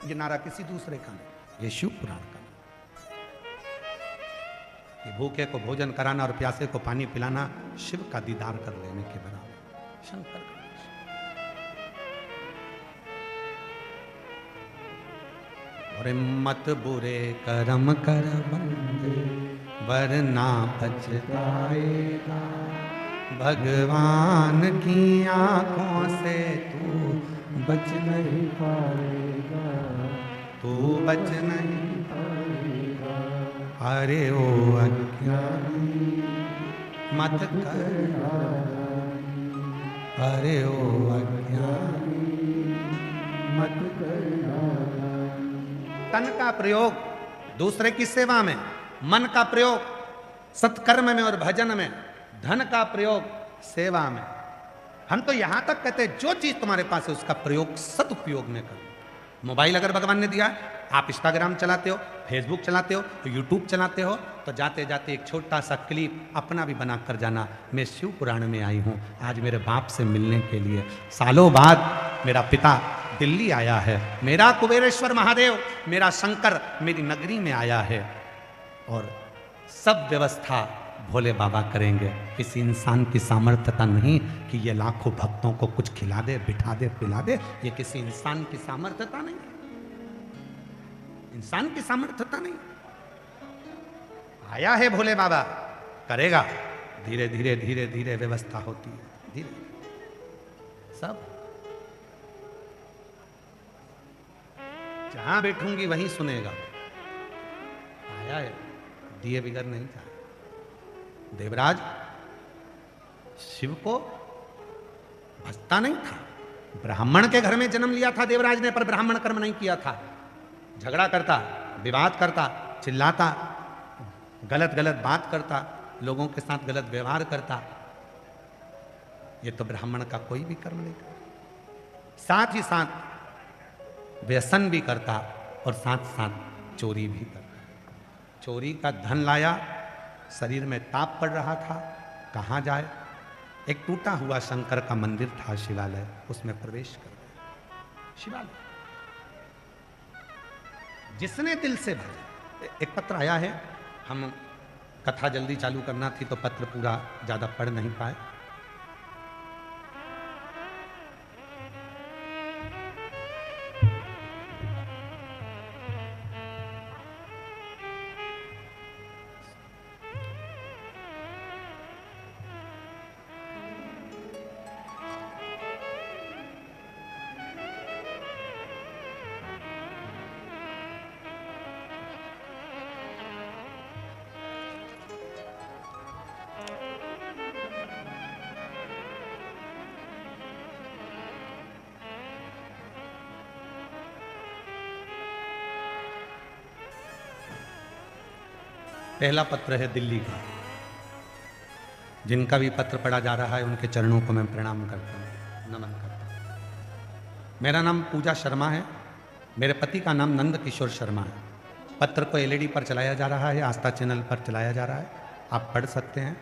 ये नारा किसी दूसरे का नहीं, ये शिव पुराण का। कि भूखे को भोजन कराना और प्यासे को पानी पिलाना शिव का दीदार कर लेने के बराबर। शंकर का और मत बुरे कर्म कर बंदे वरना पछताएगा। भगवान की आंखों से तू बच नहीं पाएगा, तू बच नहीं। पाएगा। अरे ओ अज्ञानी मत कर, अरे ओ अज्ञानी मत करना। तन का प्रयोग दूसरे की सेवा में, मन का प्रयोग सत्कर्म में और भजन में, धन का प्रयोग सेवा में। हम तो यहां तक कहते हैं जो चीज तुम्हारे पास है उसका प्रयोग सदुपयोग में करो। मोबाइल अगर भगवान ने दिया है, आप इंस्टाग्राम चलाते हो, फेसबुक चलाते हो, यूट्यूब चलाते हो, तो जाते जाते एक छोटा सा क्लिप अपना भी बना कर जाना, मैं शिव पुराण में आई हूँ आज मेरे बाप से मिलने के लिए। सालों बाद मेरा पिता दिल्ली आया है, मेरा कुबेरेश्वर महादेव, मेरा शंकर मेरी नगरी में आया है, और सब व्यवस्था भोले बाबा करेंगे। किसी इंसान की सामर्थ्यता नहीं कि ये लाखों भक्तों को कुछ खिला दे, बिठा दे, पिला दे। ये किसी इंसान की सामर्थ्यता नहीं, इंसान की सामर्थ्यता नहीं। आया है भोले बाबा, करेगा। धीरे धीरे धीरे धीरे व्यवस्था होती है, धीरे सब। जहां बैठूंगी वहीं सुनेगा। आया है, दिए बिगर नहीं था। देवराज शिव को भजता नहीं था। ब्राह्मण के घर में जन्म लिया था देवराज ने, पर ब्राह्मण कर्म नहीं किया था। झगड़ा करता, विवाद करता, चिल्लाता, गलत गलत बात करता, लोगों के साथ गलत व्यवहार करता। ये तो ब्राह्मण का कोई भी कर्म नहीं करता। साथ ही साथ व्यसन भी करता और साथ साथ चोरी भी करता। चोरी का धन लाया, शरीर में ताप पड़ रहा था, कहाँ जाए। एक टूटा हुआ शंकर का मंदिर था, शिवालय, उसमें प्रवेश कर गया। शिवालय जिसने दिल से भजा। एक पत्र आया है, हम कथा जल्दी चालू करना थी तो पत्र पूरा ज्यादा पढ़ नहीं पाए। पहला पत्र है दिल्ली का। जिनका भी पत्र पढ़ा जा रहा है उनके चरणों को मैं प्रणाम करता हूँ, नमन करता हूँ। मेरा नाम पूजा शर्मा है, मेरे पति का नाम नंद किशोर शर्मा है। पत्र को एलईडी पर चलाया जा रहा है, आस्था चैनल पर चलाया जा रहा है, आप पढ़ सकते हैं।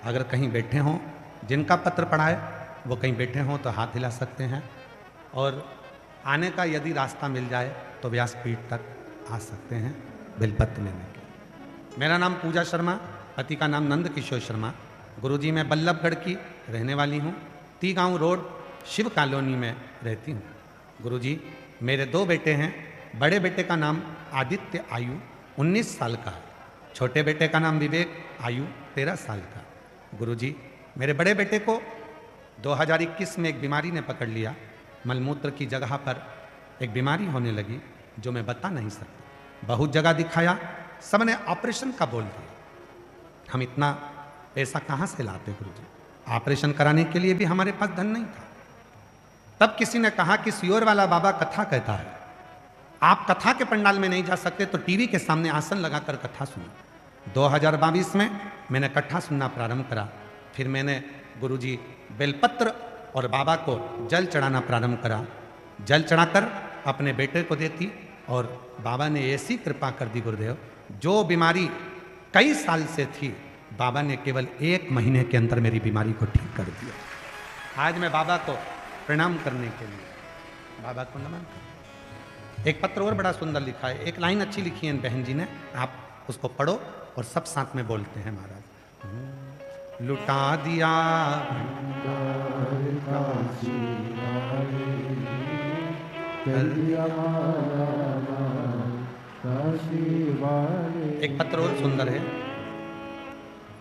अगर कहीं बैठे हों, जिनका पत्र पढ़ा है वो कहीं बैठे हों तो हाथ हिला सकते हैं, और आने का यदि रास्ता मिल जाए तो व्यासपीठ तक आ सकते हैं बेलपत्र लेने के। मेरा नाम पूजा शर्मा, पति का नाम नंद किशोर शर्मा। गुरुजी मैं बल्लभगढ़ की रहने वाली हूँ, टी गांव रोड शिव कॉलोनी में रहती हूँ। गुरुजी मेरे 2 बेटे हैं। बड़े बेटे का नाम आदित्य, आयु 19 साल का है। छोटे बेटे का नाम विवेक, आयु 13 साल का। गुरुजी मेरे बड़े बेटे को 2021 में एक बीमारी ने पकड़ लिया। मलमूत्र की जगह पर एक बीमारी होने लगी जो मैं बता नहीं सकता। बहुत जगह दिखाया, सबने ऑपरेशन का बोल दिया। हम इतना पैसा कहाँ से लाते गुरुजी? ऑपरेशन कराने के लिए भी हमारे पास धन नहीं था। तब किसी ने कहा कि सियोर वाला बाबा कथा कहता है, आप कथा के पंडाल में नहीं जा सकते तो टीवी के सामने आसन लगाकर कथा सुनो। 2022 में मैंने कथा सुनना प्रारंभ करा। फिर मैंने गुरुजी बेलपत्र और बाबा को जल चढ़ाना प्रारंभ करा। जल चढ़ाकर अपने बेटे को देती, और बाबा ने ऐसी कृपा कर दी गुरुदेव, जो बीमारी कई साल से थी बाबा ने केवल 1 महीने के अंदर मेरी बीमारी को ठीक कर दिया। आज मैं बाबा को प्रणाम करने के लिए बाबा को नमन कर। एक पत्र और बड़ा सुंदर लिखा है, एक लाइन अच्छी लिखी है बहन जी ने, आप उसको पढ़ो और सब साथ में बोलते हैं। महाराज लुटा दिया एक पत्र और सुंदर है।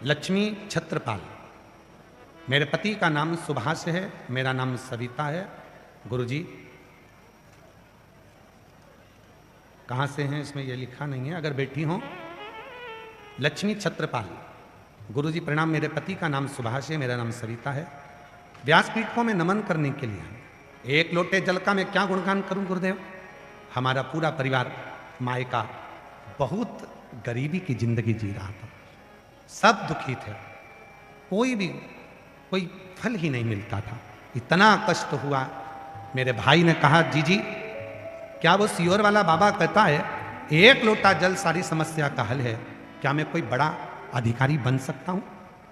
लक्ष्मी छत्रपाल, मेरे पति का नाम सुभाष है, मेरा नाम सविता है। गुरुजी कहाँ से हैं इसमें ये लिखा नहीं है, अगर बैठी हो। लक्ष्मी छत्रपाल, गुरुजी प्रणाम, मेरे पति का नाम सुभाष है, मेरा नाम सविता है। व्यासपीठ को मैं नमन करने के लिए हूँ। 1 लोटे जल का मैं क्या गुणगान करूं गुरुदेव। हमारा पूरा परिवार मायका बहुत गरीबी की जिंदगी जी रहा था, सब दुखी थे। कोई फल ही नहीं मिलता था। इतना कष्ट हुआ। मेरे भाई ने कहा, जीजी क्या वो सियोर वाला बाबा कहता है एक लोटा जल सारी समस्या का हल है, क्या मैं कोई बड़ा अधिकारी बन सकता हूं?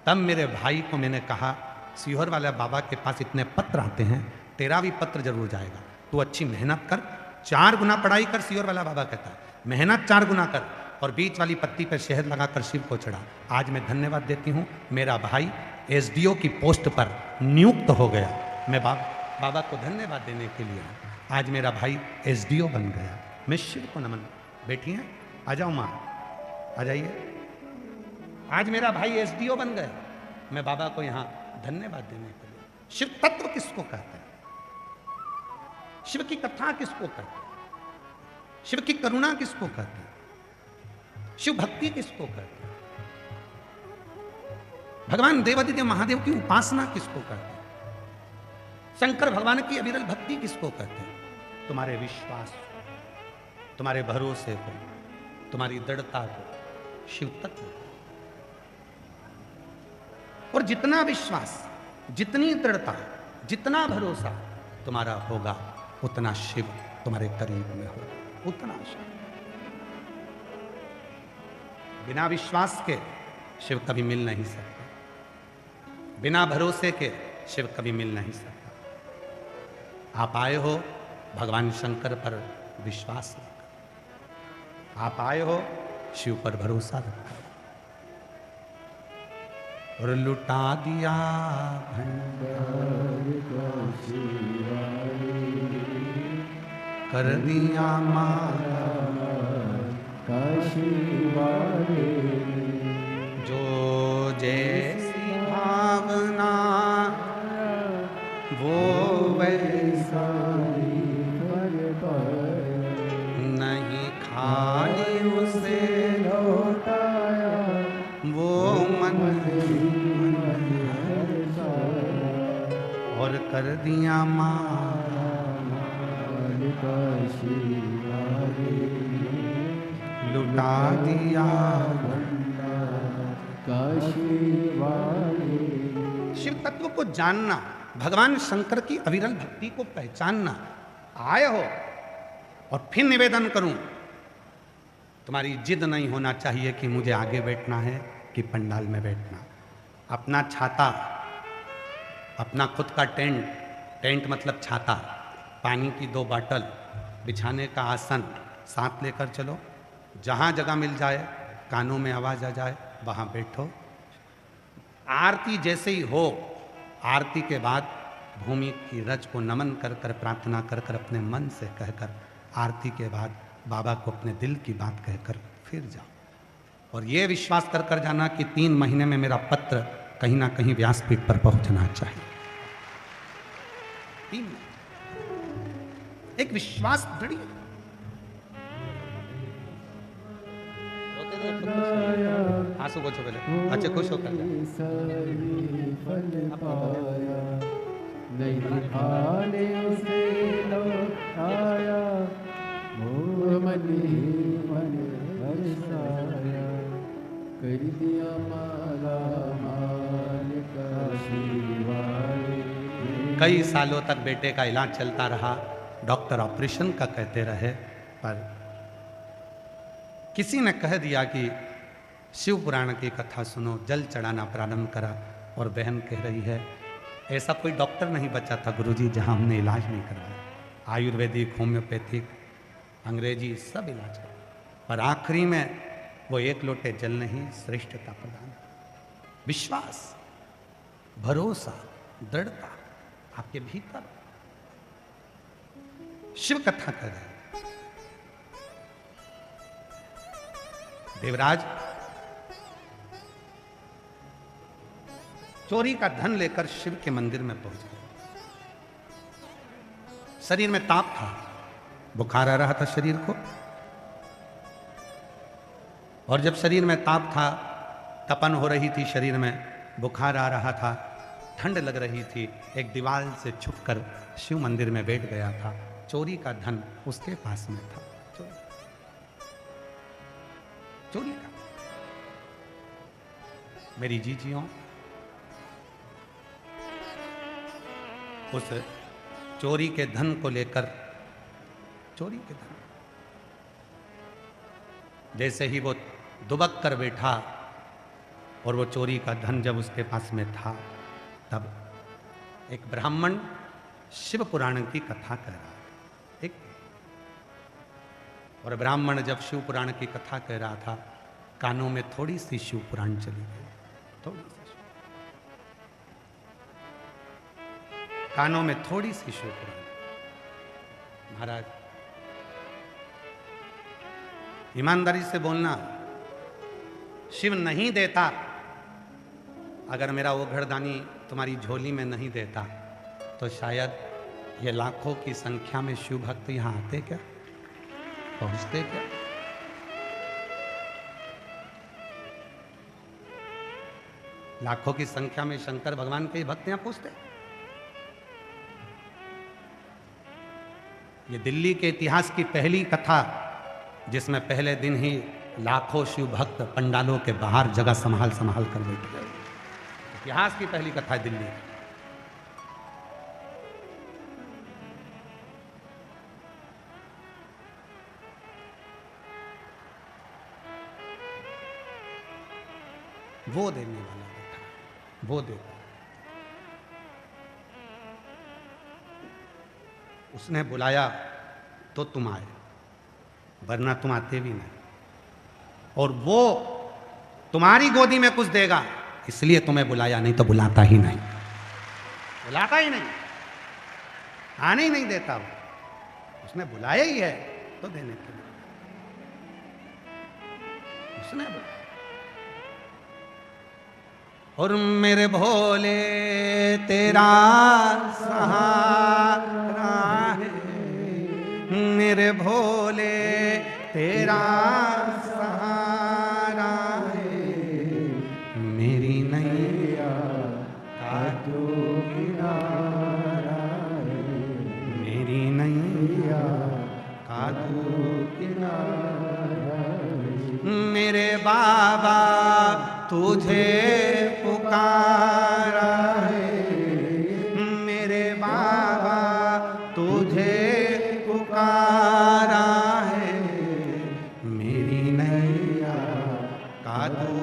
तब मेरे भाई को मैंने कहा, सियोर वाला बाबा के पास इतने पत्र आते हैं, तेरा भी पत्र जरूर जाएगा, तू अच्छी मेहनत कर, 4 गुना पढ़ाई कर। सियोर वाला बाबा कहता है मेहनत 4 गुना कर और बीच वाली पत्ती पर शहद लगाकर शिव को चढ़ा। आज मैं धन्यवाद देती हूँ, मेरा भाई एसडीओ की पोस्ट पर नियुक्त हो गया। मैं बाबा को धन्यवाद देने के लिए आज मेरा भाई एसडीओ बन गया। मैं शिव को नमन। बैठी हैं, आ जाओ माँ, आ जाइए। आज मेरा भाई एसडीओ बन गया। मैं बाबा को यहाँ धन्यवाद देने के लिए। शिव तत्व किसको कहते हैं? शिव की कथा किसको कहते हैं? शिव की करुणा किसको कहते हैं? शिव भक्ति किसको कहते हैं? भगवान देवादिदेव महादेव की उपासना किसको कहते हैं? शंकर भगवान की अविरल भक्ति किसको कहते हैं? तुम्हारे विश्वास, तुम्हारे भरोसे को, तुम्हारी दृढ़ता को शिव तत्व। और जितना विश्वास, जितनी दृढ़ता, जितना भरोसा तुम्हारा होगा, उतना शिव तुम्हारे करीब में होगा, उतना शिव। बिना विश्वास के शिव कभी मिल नहीं सकते, बिना भरोसे के शिव कभी मिल नहीं सकता। आप आए हो भगवान शंकर पर विश्वास रखकर, आप आए हो शिव पर भरोसा रखकर, और लुटा दिया भंडार कर दिया माला जो जैसी भावना वो वैसा नहीं, खाली उसे लौटाया वो मन और कर दिया माला लुटा दिया। शिव तत्व को जानना, भगवान शंकर की अविरल भक्ति को पहचानना। आए हो और फिर निवेदन करूं, तुम्हारी जिद नहीं होना चाहिए कि मुझे आगे बैठना है कि पंडाल में बैठना। अपना छाता, अपना खुद का टेंट, टेंट मतलब छाता, पानी की 2 बाटल, बिछाने का आसन साथ लेकर चलो। जहां जगह मिल जाए, कानों में आवाज आ जाए, वहां बैठो। आरती जैसे ही हो, आरती के बाद भूमि की रज को नमन कर कर, प्रार्थना कर कर, अपने मन से कहकर, आरती के बाद बाबा को अपने दिल की बात कहकर फिर जाओ। और ये विश्वास कर कर जाना कि 3 महीने में मेरा पत्र कहीं ना कहीं व्यासपीठ पर पहुंचना चाहिए। 3 एक विश्वास दृढ़। आंसू को छो पहले, अच्छा खुश होकर कर दिया माला कई सालों तक बेटे का इलाज चलता रहा, डॉक्टर ऑपरेशन का कहते रहे, पर किसी ने कह दिया कि शिव पुराण की कथा सुनो। जल चढ़ाना प्रारंभ करा और बहन कह रही है ऐसा कोई डॉक्टर नहीं बचा था गुरुजी जहां हमने इलाज नहीं करवाया। आयुर्वेदिक, होम्योपैथिक, अंग्रेजी सब इलाज कर, पर आखिरी में वो 1 लोटे जल नहीं, श्रेष्ठता प्रदान। विश्वास, भरोसा, दृढ़ता आपके भीतर। शिव कथा कर रहे हैं। देवराज चोरी का धन लेकर शिव के मंदिर में पहुंच गए। शरीर में ताप था, बुखार आ रहा था शरीर को, और जब शरीर में ताप था, तपन हो रही थी शरीर में, बुखार आ रहा था, ठंड लग रही थी, एक दीवार से छुपकर शिव मंदिर में बैठ गया था। चोरी का धन उसके पास में था। चोरी का। मेरी जीजियों, उस चोरी के धन को लेकर, चोरी के धन, जैसे ही वो दुबक कर बैठा और वो चोरी का धन जब उसके पास में था, तब एक ब्राह्मण शिव पुराण की कथा कह रहा था। एक और ब्राह्मण जब शिव पुराण की कथा कह रहा था, कानों में थोड़ी सी शिव पुराण चली गई, थोड़ी सी कानों में थोड़ी सी शिव पुराण। महाराज ईमानदारी से बोलना, शिव नहीं देता, अगर मेरा वो घरदानी तुम्हारी झोली में नहीं देता तो शायद ये लाखों की संख्या में शिव भक्त यहां आते क्या, पहुंचते क्या? लाखों की संख्या में शंकर भगवान के भक्त यहां पहुंचते। ये दिल्ली के इतिहास की पहली कथा, जिसमें पहले दिन ही लाखों शिव भक्त पंडालों के बाहर जगह संभाल संभाल कर बैठे। इतिहास की पहली कथा है दिल्ली। वो देने वाला बैठा, वो देता। उसने बुलाया तो तुम आए, वरना तुम आते भी नहीं। और वो तुम्हारी गोदी में कुछ देगा, इसलिए तुम्हें बुलाया, नहीं तो बुलाता ही नहीं, बुलाता ही नहीं, आने ही नहीं देता वो। उसने बुलाया ही है तो देने के लिए उसने बुलाया। और मेरे भोले तेरा सहारा है, मेरे भोले तेरा सहारा है, मेरी नैया का तू किनारा है, मेरी नैया का तू किनारा है। मेरे बाबा तुझे पुकारा है, मेरे बाबा तुझे पुकारा है, मेरी नैया का तू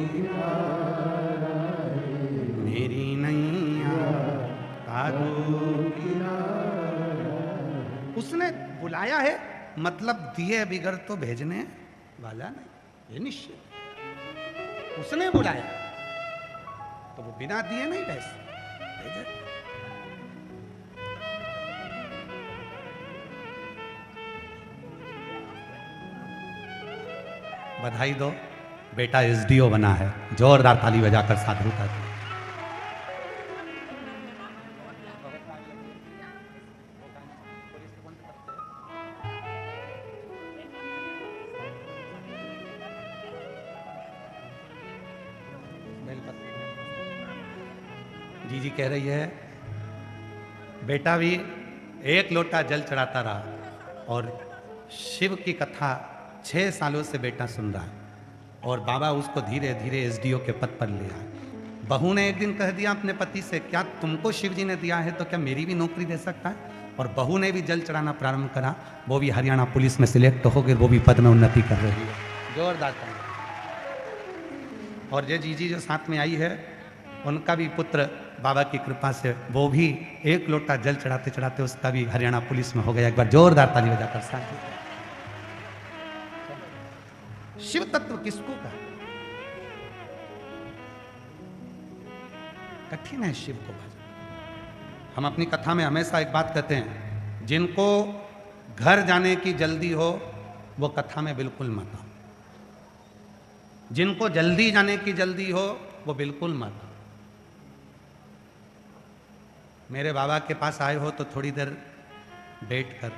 किनारा है, मेरी नैया का तू किनारा। उसने बुलाया है, मतलब दिए बिगर तो भेजने वाला नहीं, ये निश्चित। उसने बुलाया तो वो बिना दिए नहीं भेजे। बधाई दो, बेटा एसडीओ बना है, जोरदार ताली बजाकर साधुता दी। जी कह रही है, बेटा भी एक लोटा जल चढ़ाता रहा और शिव की कथा 6 सालों से बेटा सुन रहा है और बाबा उसको धीरे धीरे एसडीओ के पद पर ले आए। बहू ने एक दिन कह दिया अपने पति से, क्या तुमको शिव जी ने दिया है तो क्या मेरी भी नौकरी दे सकता है? और बहू ने भी जल चढ़ाना प्रारंभ करा। वो भी हरियाणा पुलिस में सिलेक्ट हो गई, वो भी पद में उन्नति कर रही है। जोरदार ताली। और ये जीजी जो साथ में आई है, उनका भी पुत्र बाबा की कृपा से वो भी एक लोटा जल चढ़ाते चढ़ाते उसका भी हरियाणा पुलिस में हो गया। एक बार जोरदार ताली बजाकर साथ। शिव तत्व किसको कहा? कठिन है शिव को भजना। हम अपनी कथा में हमेशा एक बात कहते हैं, जिनको घर जाने की जल्दी हो वो कथा में बिल्कुल मत आओ, जिनको जल्दी जाने की जल्दी हो वो बिल्कुल मत आओ। मेरे बाबा के पास आए हो तो थोड़ी देर बैठकर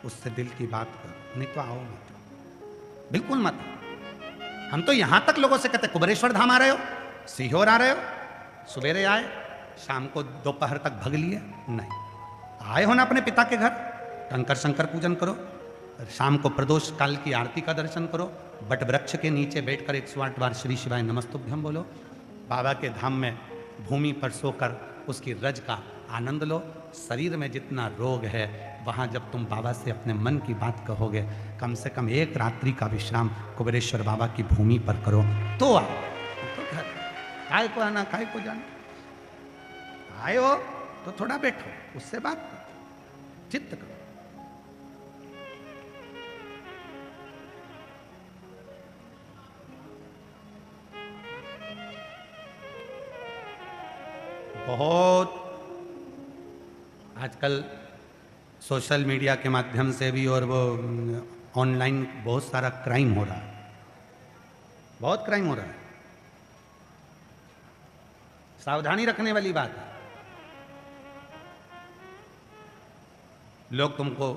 उससे दिल की बात करो, नहीं तो आओ मत, बिल्कुल मत। हम तो यहां तक लोगों से कहते, कुबेरेश्वर धाम आ रहे हो, सीहोर आ रहे हो, सवेरे आए, शाम को दोपहर तक भग लिए, नहीं। आए हो ना अपने पिता के घर, कंकर शंकर पूजन करो, शाम को प्रदोष काल की आरती का दर्शन करो, बट वृक्ष के नीचे बैठकर 108 बार श्री शिवाय नमस्तुभ्यम बोलो, बाबा के धाम में भूमि पर सोकर उसकी रज का आनंद लो। शरीर में जितना रोग है, वहाँ जब तुम बाबा से अपने मन की बात कहोगे, कम से कम एक रात्रि का विश्राम कुबेरेश्वर बाबा की भूमि पर करो तो आओ। तो घर काय को आना, काय को जाना। आए हो तो थोड़ा बैठो, उससे बात करो, चित्त करो। बहुत आजकल सोशल मीडिया के माध्यम से भी और वो ऑनलाइन बहुत सारा क्राइम हो रहा है, बहुत क्राइम हो रहा है। सावधानी रखने वाली बात है। लोग तुमको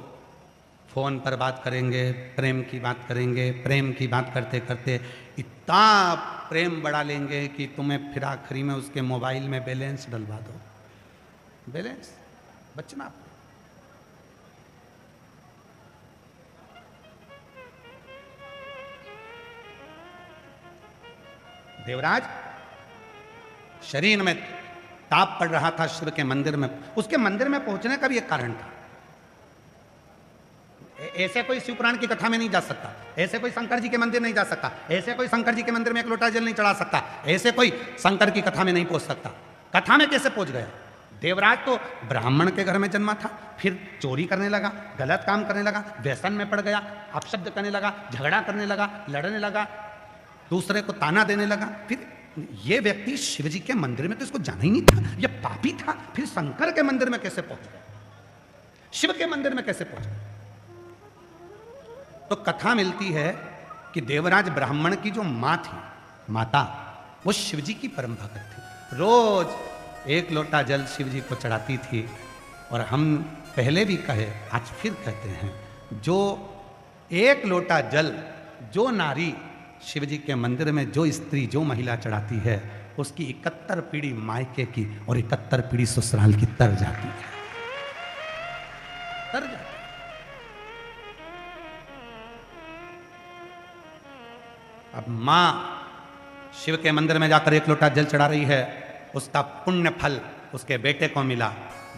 फोन पर बात करेंगे, प्रेम की बात करेंगे, प्रेम की बात करते करते इतना प्रेम बढ़ा लेंगे कि तुम्हें फिर आखिरी में उसके मोबाइल में बैलेंस डलवा दो। बैलेंस बचना। देवराज शरीर में ताप पड़ रहा था शिव के मंदिर में। उसके मंदिर में पहुंचने का भी एक कारण था। ऐसे कोई शिव पुराण की कथा में नहीं जा सकता, ऐसे कोई शंकर जी के मंदिर नहीं जा सकता, ऐसे कोई शंकर जी के मंदिर में एक लोटा जल नहीं चढ़ा सकता, ऐसे कोई शंकर की कथा में नहीं पहुंच सकता। कथा में कैसे पहुंच गया? देवराज तो ब्राह्मण के घर में जन्मा था, फिर चोरी करने लगा, गलत काम करने लगा, व्यसन में पड़ गया, अपशब्द करने लगा, झगड़ा करने लगा, लड़ने लगा, दूसरे को ताना देने लगा। फिर ये व्यक्ति शिव जी के मंदिर में तो इसको जाना ही नहीं था, ये पापी था। फिर शंकर के मंदिर में कैसे पहुंच गया? शिव के मंदिर में कैसे पहुंच गया? तो कथा मिलती है कि देवराज ब्राह्मण की जो मां थी, माता, वो शिव जी की परम भक्त थी। रोज एक लोटा जल शिव जी को चढ़ाती थी। और हम पहले भी कहे, आज फिर कहते हैं, जो एक लोटा जल जो नारी शिव जी के मंदिर में, जो स्त्री, जो महिला चढ़ाती है, उसकी 71 पीढ़ी मायके की और 71 पीढ़ी ससुराल की तर जाती है, तर जाती है। अब मां शिव के मंदिर में जाकर एक लोटा जल चढ़ा रही है, उसका पुण्य फल उसके बेटे को मिला।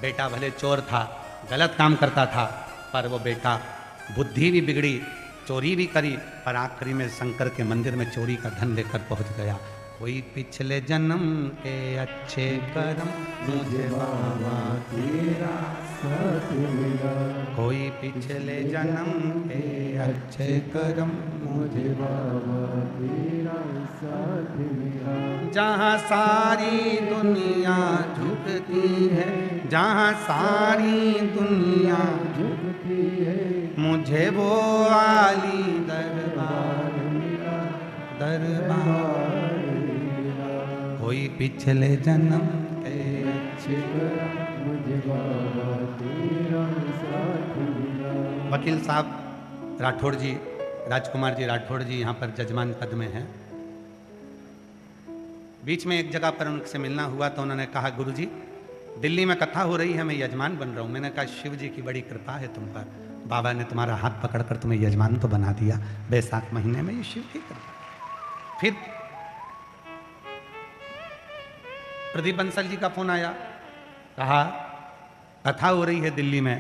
बेटा भले चोर था, गलत काम करता था, पर वो बेटा बुद्धि भी बिगड़ी, चोरी भी करी, पर आखिरी में शंकर के मंदिर में चोरी का धन लेकर पहुंच गया। कोई पिछले जन्म के अच्छे कर्म मुझे बाबा तेरा साथ मिला, कोई पिछले जन्म के अच्छे कर्म मुझे बाबा तेरा साथ मिला। जहाँ सारी दुनिया झुकती है, जहाँ सारी दुनिया झुकती है, मुझे वो आली दरबार मिला, दरबार। कोई पिछले जन्म के अच्छे मुझे बाबा तेरा साथ मिला। वकील साहब राठौड़ जी, राजकुमार जी राठौड़ जी यहाँ पर जजमान पद में हैं। बीच में एक जगह पर उनसे मिलना हुआ तो उन्होंने कहा, गुरुजी दिल्ली में कथा हो रही है, मैं यजमान बन रहा हूँ। मैंने कहा, शिव जी की बड़ी कृपा है तुम पर, बाबा ने तुम्हारा हाथ पकड़कर तुम्हें यजमान तो बना दिया, बैसाख महीने में, ये शिव की कृपा। फिर प्रदीप बंसल जी का फोन आया, कहा कथा हो रही है दिल्ली में।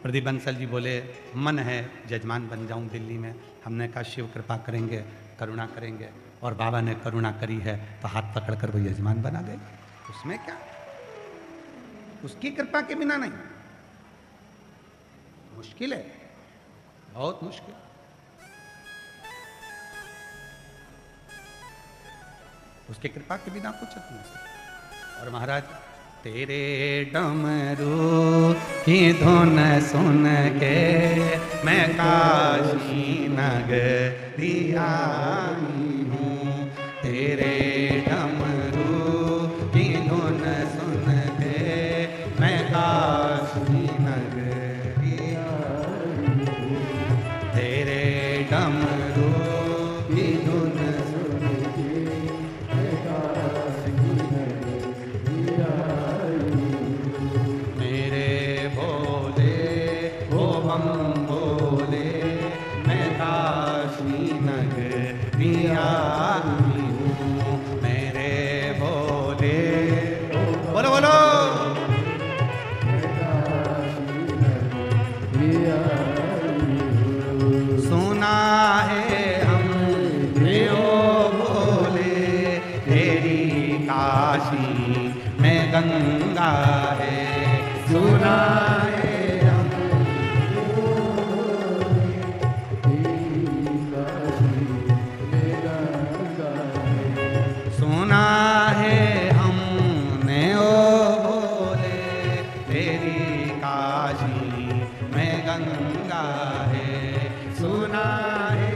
प्रदीप बंसल जी बोले, मन है जजमान बन जाऊं दिल्ली में। हमने कहा, शिव कृपा करेंगे, करुणा करेंगे, और बाबा ने करुणा करी है तो हाथ पकड़कर वो यजमान बना देंगे। उसमें क्या, उसकी कृपा के बिना नहीं। मुश्किल है, बहुत मुश्किल। उसकी कृपा के बिना कुछ नहीं। और महाराज, तेरे डमरू की धुन सुन के मैं काशी नगरी आई हूँ, तेरे डमरू की धुन सुन के मैं काशी नगरी आई हूँ, तेरे डमरू की धुन सुन के मैं काशी नगरी आई हूँ, मेरे भोले ओ बम भोले मैं काशी नगरी आई हूँ, मेरे सुना है हमने ओ बोले तेरी काशी में गंगा है। सुना है सुना है हमने ओ बोले तेरी काशी में गंगा है। सुना है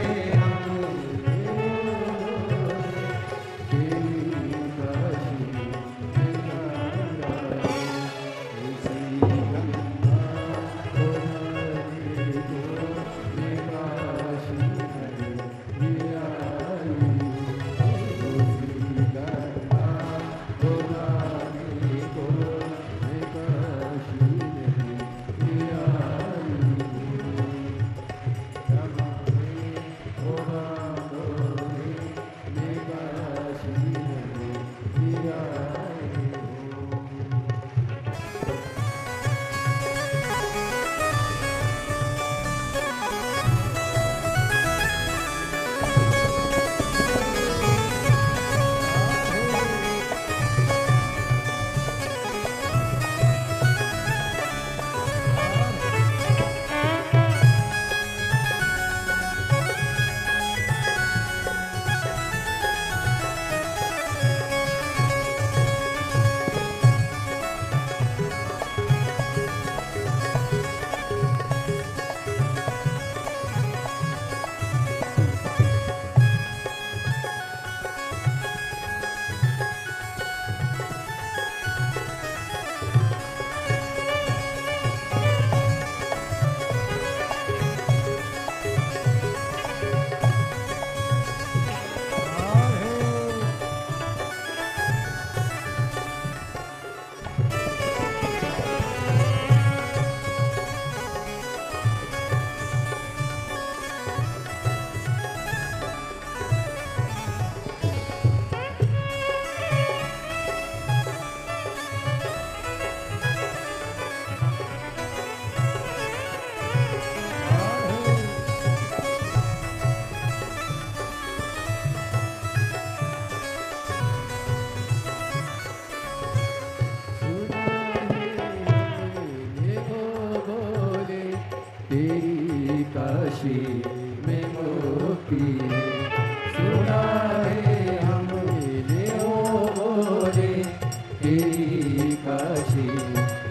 काशी में मोती सुना है हमने ओ बोले तेरी काशी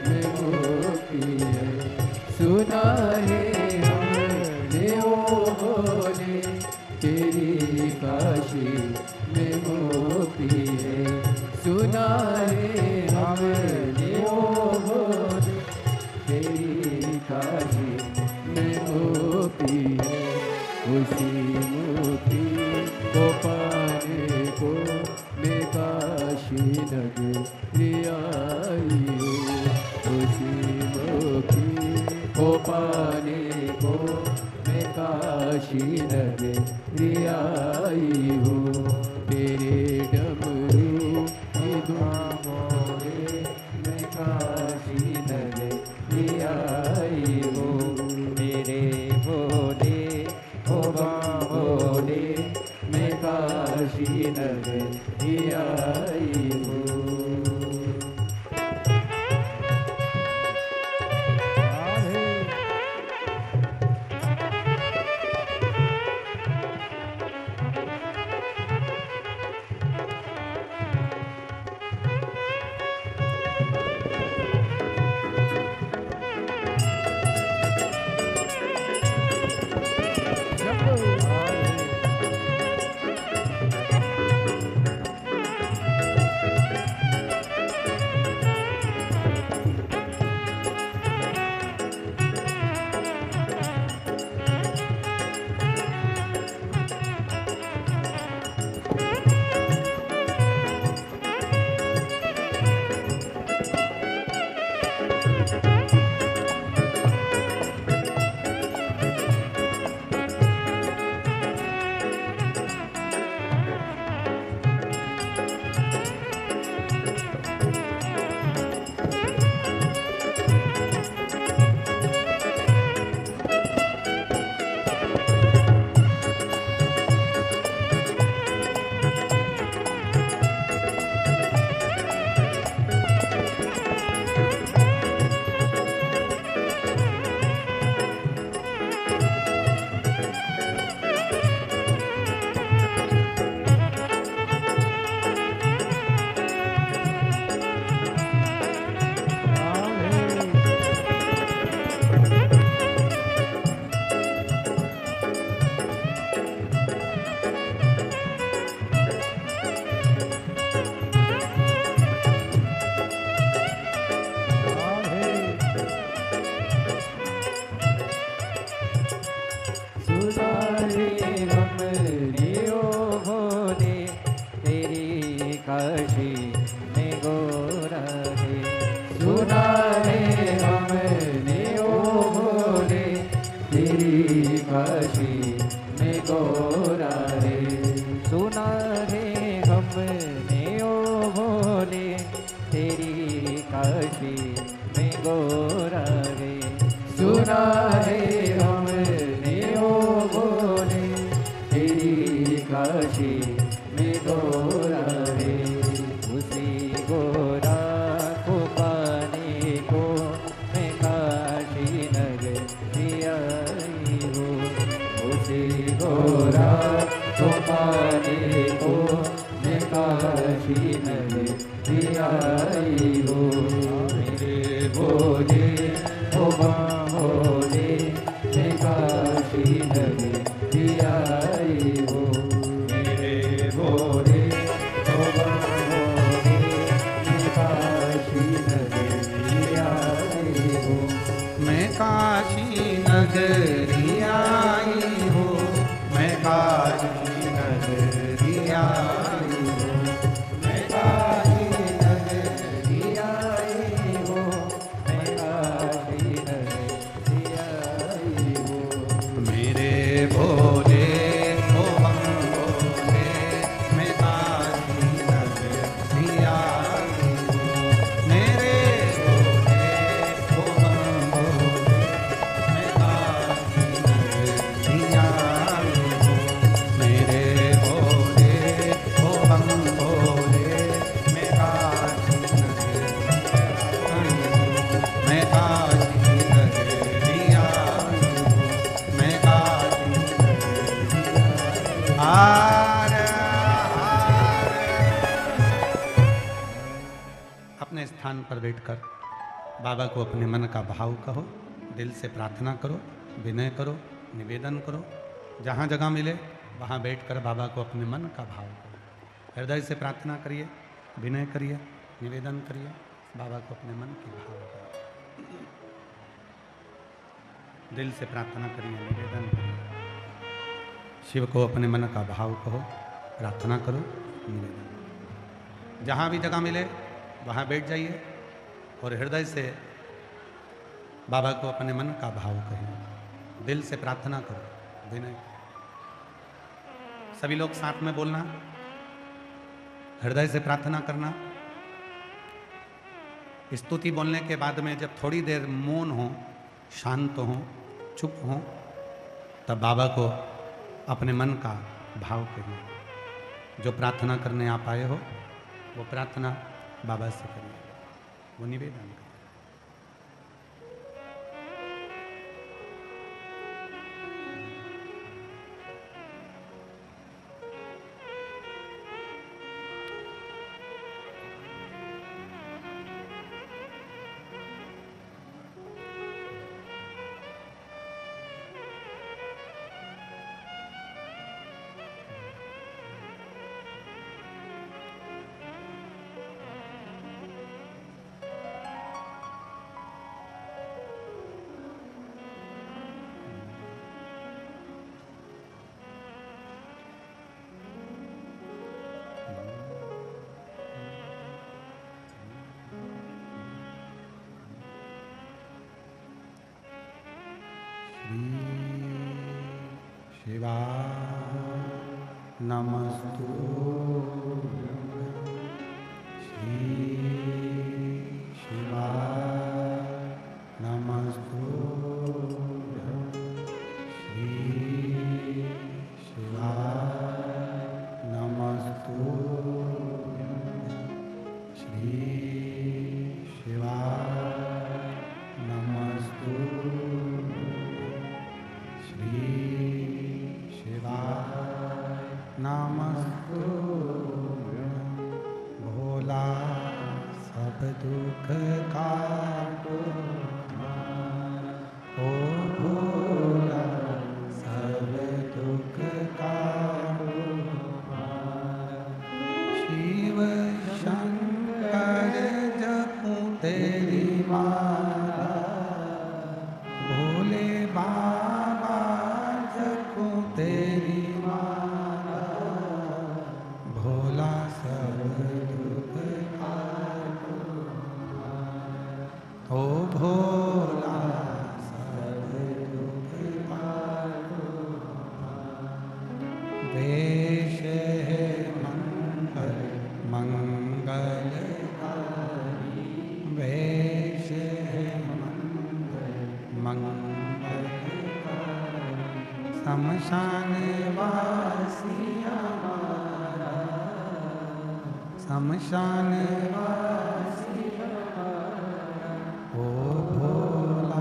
में मोती है। सुना है हमने ओ बोले तेरी काशी में मोती है। सुना है हमने ओ बोले तेरी काशी में मोती है। उसी मोती को पाने को मैं काशी नगरी आई हूँ। उसी मोती को पाने को मैं काशी नगरी आई हूँ। तेरे डमरू की धुआं में मैं काशी नगरी आई हूँ। तेरे भोले ओ भोले मैं काशी नगरी आई हूँ। काशी में गोरा रे। सुना रे हमने ओ भोले तेरी काशी में गोरा रे। सुना रे हमने ओ भोले तेरी काशी में गोरा रे। उसी गोरा को पाने को मैं काशी नगरी आई हूँ। उसी गोरा को पाने को मैं काशी नगरी आई हूँ। मेरे भोले ओ भोले मैं काशी नगरी आई हूँ। मेरे भोले ओ भोले मैं काशी नगरी आई हूँ। मैं काशी नगरी आई हूँ, मैं काशी नगरी आई हूँ, मैं काशी नगरी आई हूँ। मैं काशी नगरी आई हूँ। मेरे भोले ओ भोले मैं काशी नगरी आई हूँ। मेरे भोले ओ भोले मैं काशी नगरी आई हूँ। मेरे भोले ओ भोले मैं काशी नगरी आई हूँ। मैं काशी नगरी आई हूँ। मैं काशी हार हार। अपने स्थान पर बैठकर बाबा को अपने मन का भाव कहो, दिल से प्रार्थना करो, विनय करो, निवेदन करो। जहाँ जगह मिले वहाँ बैठकर बाबा को अपने मन का भाव करो। हृदय से प्रार्थना करिए, विनय करिए, निवेदन करिए, बाबा को अपने मन के भाव करो। दिल से प्रार्थना करिए, निवेदन करिए। शिव को अपने मन का भाव कहो, प्रार्थना करो, निवेदन करो। जहाँ भी जगह मिले वहाँ बैठ जाइए और हृदय से बाबा को अपने मन का भाव कहिए, दिल से प्रार्थना करो, विनय। सभी लोग साथ में बोलना, हृदय से प्रार्थना करना। स्तुति बोलने के बाद में जब थोड़ी देर मौन हो, शांत हो, चुप हो, तब बाबा को अपने मन का भाव करिए। जो प्रार्थना करने आप आए हो वो प्रार्थना बाबा से करिए, वो निवेदन करिए। शिवा नमस्तु श्री शिवा नमस्तु श्री शिवा नमस्तु श्री शिवा नमस्तु श्री नमस्तु भोला सब दुख काटो ओ भोला सब दुख काटो शिव शंकर जपू तेरी माला भोले बाबा जपू तेरी भोला सब दुख काटो ओ भोला सब मंगल शमशान वासी हमारा, शमशान वासी हमारा, ओ भोला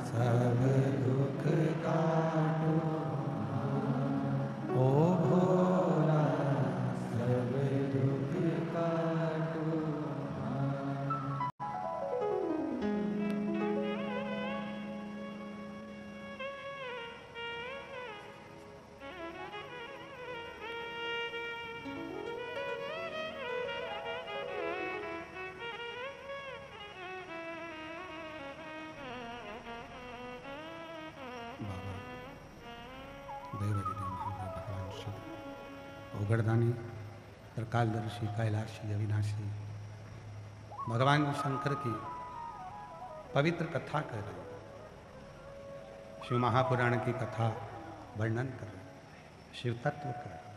सब दुख काटो, ओ भोला सब दुख काटो। देवरिदेव भगवान शिव ओगड़दानी त्रिकालदर्शी कैलाशी अविनाशी भगवान शंकर की पवित्र कथा कर रहे हैं। शिव महापुराण की कथा वर्णन कर रहे हैं, शिव तत्व कर रहे हैं।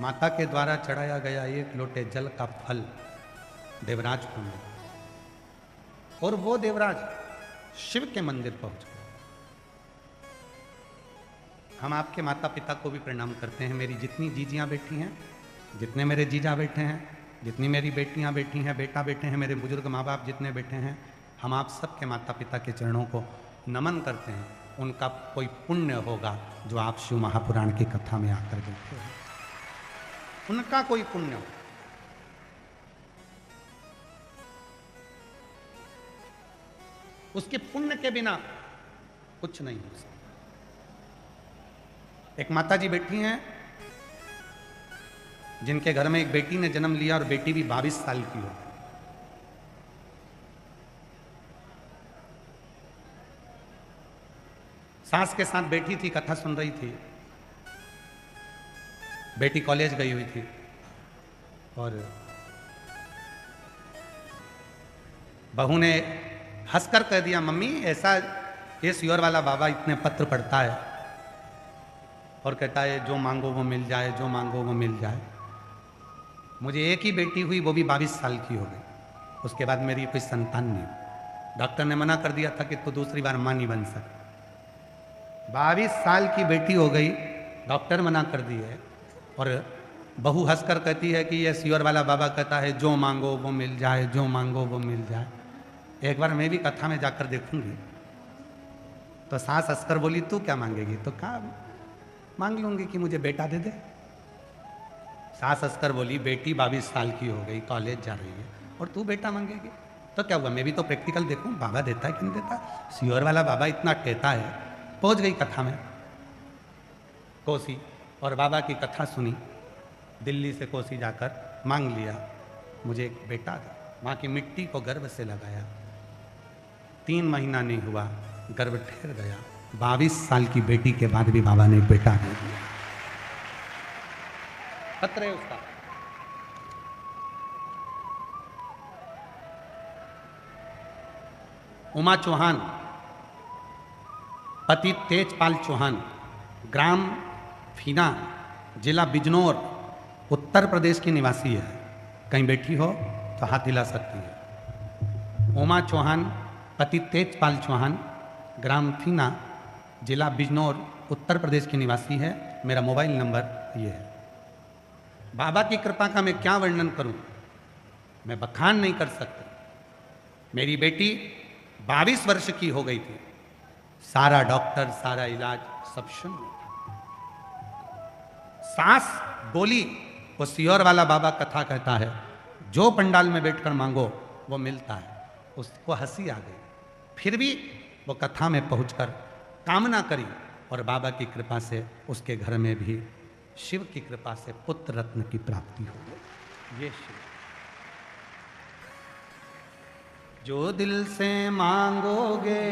माता के द्वारा चढ़ाया गया एक लोटे जल का फल देवराज को मिला और वो देवराज शिव के मंदिर पहुंच गए। हम आपके माता पिता को भी प्रणाम करते हैं। मेरी जितनी जीजियां बैठी हैं, जितने मेरे जीजा बैठे हैं, जितनी मेरी बेटियां बैठी हैं, बेटा बैठे हैं, मेरे बुजुर्ग माँ बाप जितने बैठे हैं, हम आप सबके माता पिता के चरणों को नमन करते हैं। उनका कोई पुण्य होगा जो आप शिव महापुराण की कथा में आकर बैठे हैं, उनका कोई पुण्य हो। उसके पुण्य के बिना कुछ नहीं हो सकता। एक माता जी बैठी हैं जिनके घर में एक बेटी ने जन्म लिया और बेटी भी 22 साल की हो। सास के साथ बैठी थी, कथा सुन रही थी। बेटी कॉलेज गई हुई थी और बहू ने हंसकर कह दिया, मम्मी ऐसा ये सियोर वाला बाबा इतने पत्र पढ़ता है और कहता है जो मांगो वो मिल जाए, जो मांगो वो मिल जाए। मुझे एक ही बेटी हुई, वो भी 22 साल की हो गई। उसके बाद मेरी कोई संतान नहीं। डॉक्टर ने मना कर दिया था कि तू दूसरी बार मां नहीं बन सकती। 22 साल की बेटी हो गई, डॉक्टर मना कर दिए और बहू हंसकर कहती है कि ये सियोर वाला बाबा कहता है जो मांगो वो मिल जाए, जो मांगो वो मिल जाए। एक बार मैं भी कथा में जाकर देखूंगी। तो सास हंसकर बोली, तू क्या मांगेगी? तो कहा मांग लूंगी कि मुझे बेटा दे दे। सास हंसकर बोली, बेटी 22 साल की हो गई, कॉलेज जा रही है और तू बेटा मांगेगी? तो क्या हुआ, मैं भी तो प्रैक्टिकल देखूं बाबा देता है कि नहीं देता। सियोर वाला बाबा इतना कहता है। पहुंच गई कथा में कोसी और बाबा की कथा सुनी। दिल्ली से कोसी जाकर मांग लिया, मुझे एक बेटा दे। माँ की मिट्टी को गर्भ से लगाया, 3 महीना नहीं हुआ, गर्भ ठहर गया। 22 साल की बेटी के बाद भी बाबा ने एक बेटा दे दिया। पत्र है उसका। उमा चौहान, पति तेजपाल चौहान, ग्राम फीना, जिला बिजनौर, उत्तर प्रदेश की निवासी है। कहीं बैठी हो तो हाथ हिला सकती है। उमा चौहान, पति तेजपाल चौहान, ग्राम फीना, जिला बिजनौर, उत्तर प्रदेश की निवासी है। मेरा मोबाइल नंबर ये है। बाबा की कृपा का मैं क्या वर्णन करूं, मैं बखान नहीं कर सकता। मेरी बेटी 22 वर्ष की हो गई थी, सारा डॉक्टर, सारा इलाज सब शून्य। सास बोली, वो सियोर वाला बाबा कथा कहता है जो पंडाल में बैठकर मांगो वो मिलता है। उसको हंसी आ गई, फिर भी वो कथा में पहुंचकर कामना करी और बाबा की कृपा से उसके घर में भी शिव की कृपा से पुत्र रत्न की प्राप्ति हो गई। ये शिव, जो दिल से मांगोगे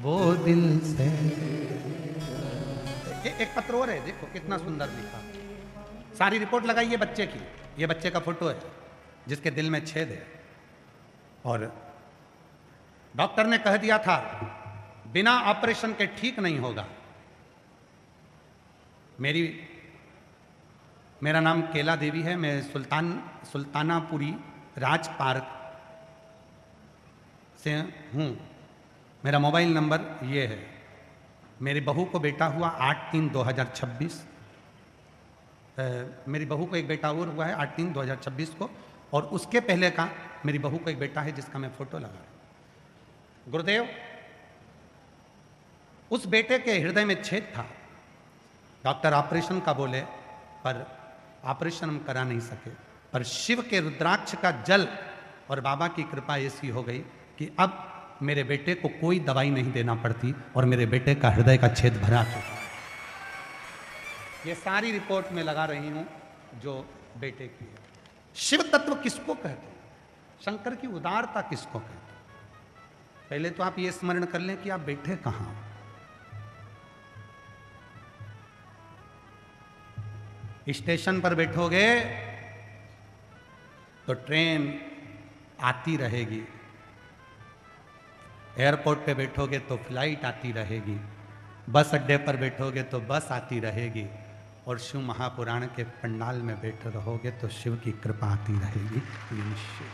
वो दिल से। एक पत्र और है, देखो कितना सुंदर लिखा। सारी रिपोर्ट लगाई है बच्चे की। ये बच्चे का फोटो है जिसके दिल में छेद है और डॉक्टर ने कह दिया था बिना ऑपरेशन के ठीक नहीं होगा। मेरा नाम केला देवी है। मैं सुल्तानापुरी राज पार्क से हूँ। मेरा मोबाइल नंबर ये है। मेरी बहू को बेटा हुआ 8/3/2026। मेरी बहू को एक बेटा और हुआ है 8/3/2026 को, और उसके पहले का मेरी बहू को एक बेटा है जिसका मैं फोटो लगा रहा हूं। गुरुदेव, उस बेटे के हृदय में छेद था। डॉक्टर ऑपरेशन का बोले, पर ऑपरेशन हम करा नहीं सके। पर शिव के रुद्राक्ष का जल और बाबा की कृपा ऐसी हो गई कि अब मेरे बेटे को कोई दवाई नहीं देना पड़ती और मेरे बेटे का हृदय का छेद भरा चुका है। ये सारी रिपोर्ट में लगा रही हूं जो बेटे की है। शिव तत्व किसको कहते हैं? शंकर की उदारता किसको कहते हैं? पहले तो आप ये स्मरण कर लें कि आप बैठे कहां। स्टेशन पर बैठोगे तो ट्रेन आती रहेगी, एयरपोर्ट पे बैठोगे तो फ्लाइट आती रहेगी, बस अड्डे पर बैठोगे तो बस आती रहेगी, और शिव महापुराण के पंडाल में बैठे रहोगे तो शिव की कृपा आती रहेगी। ये निश्चित।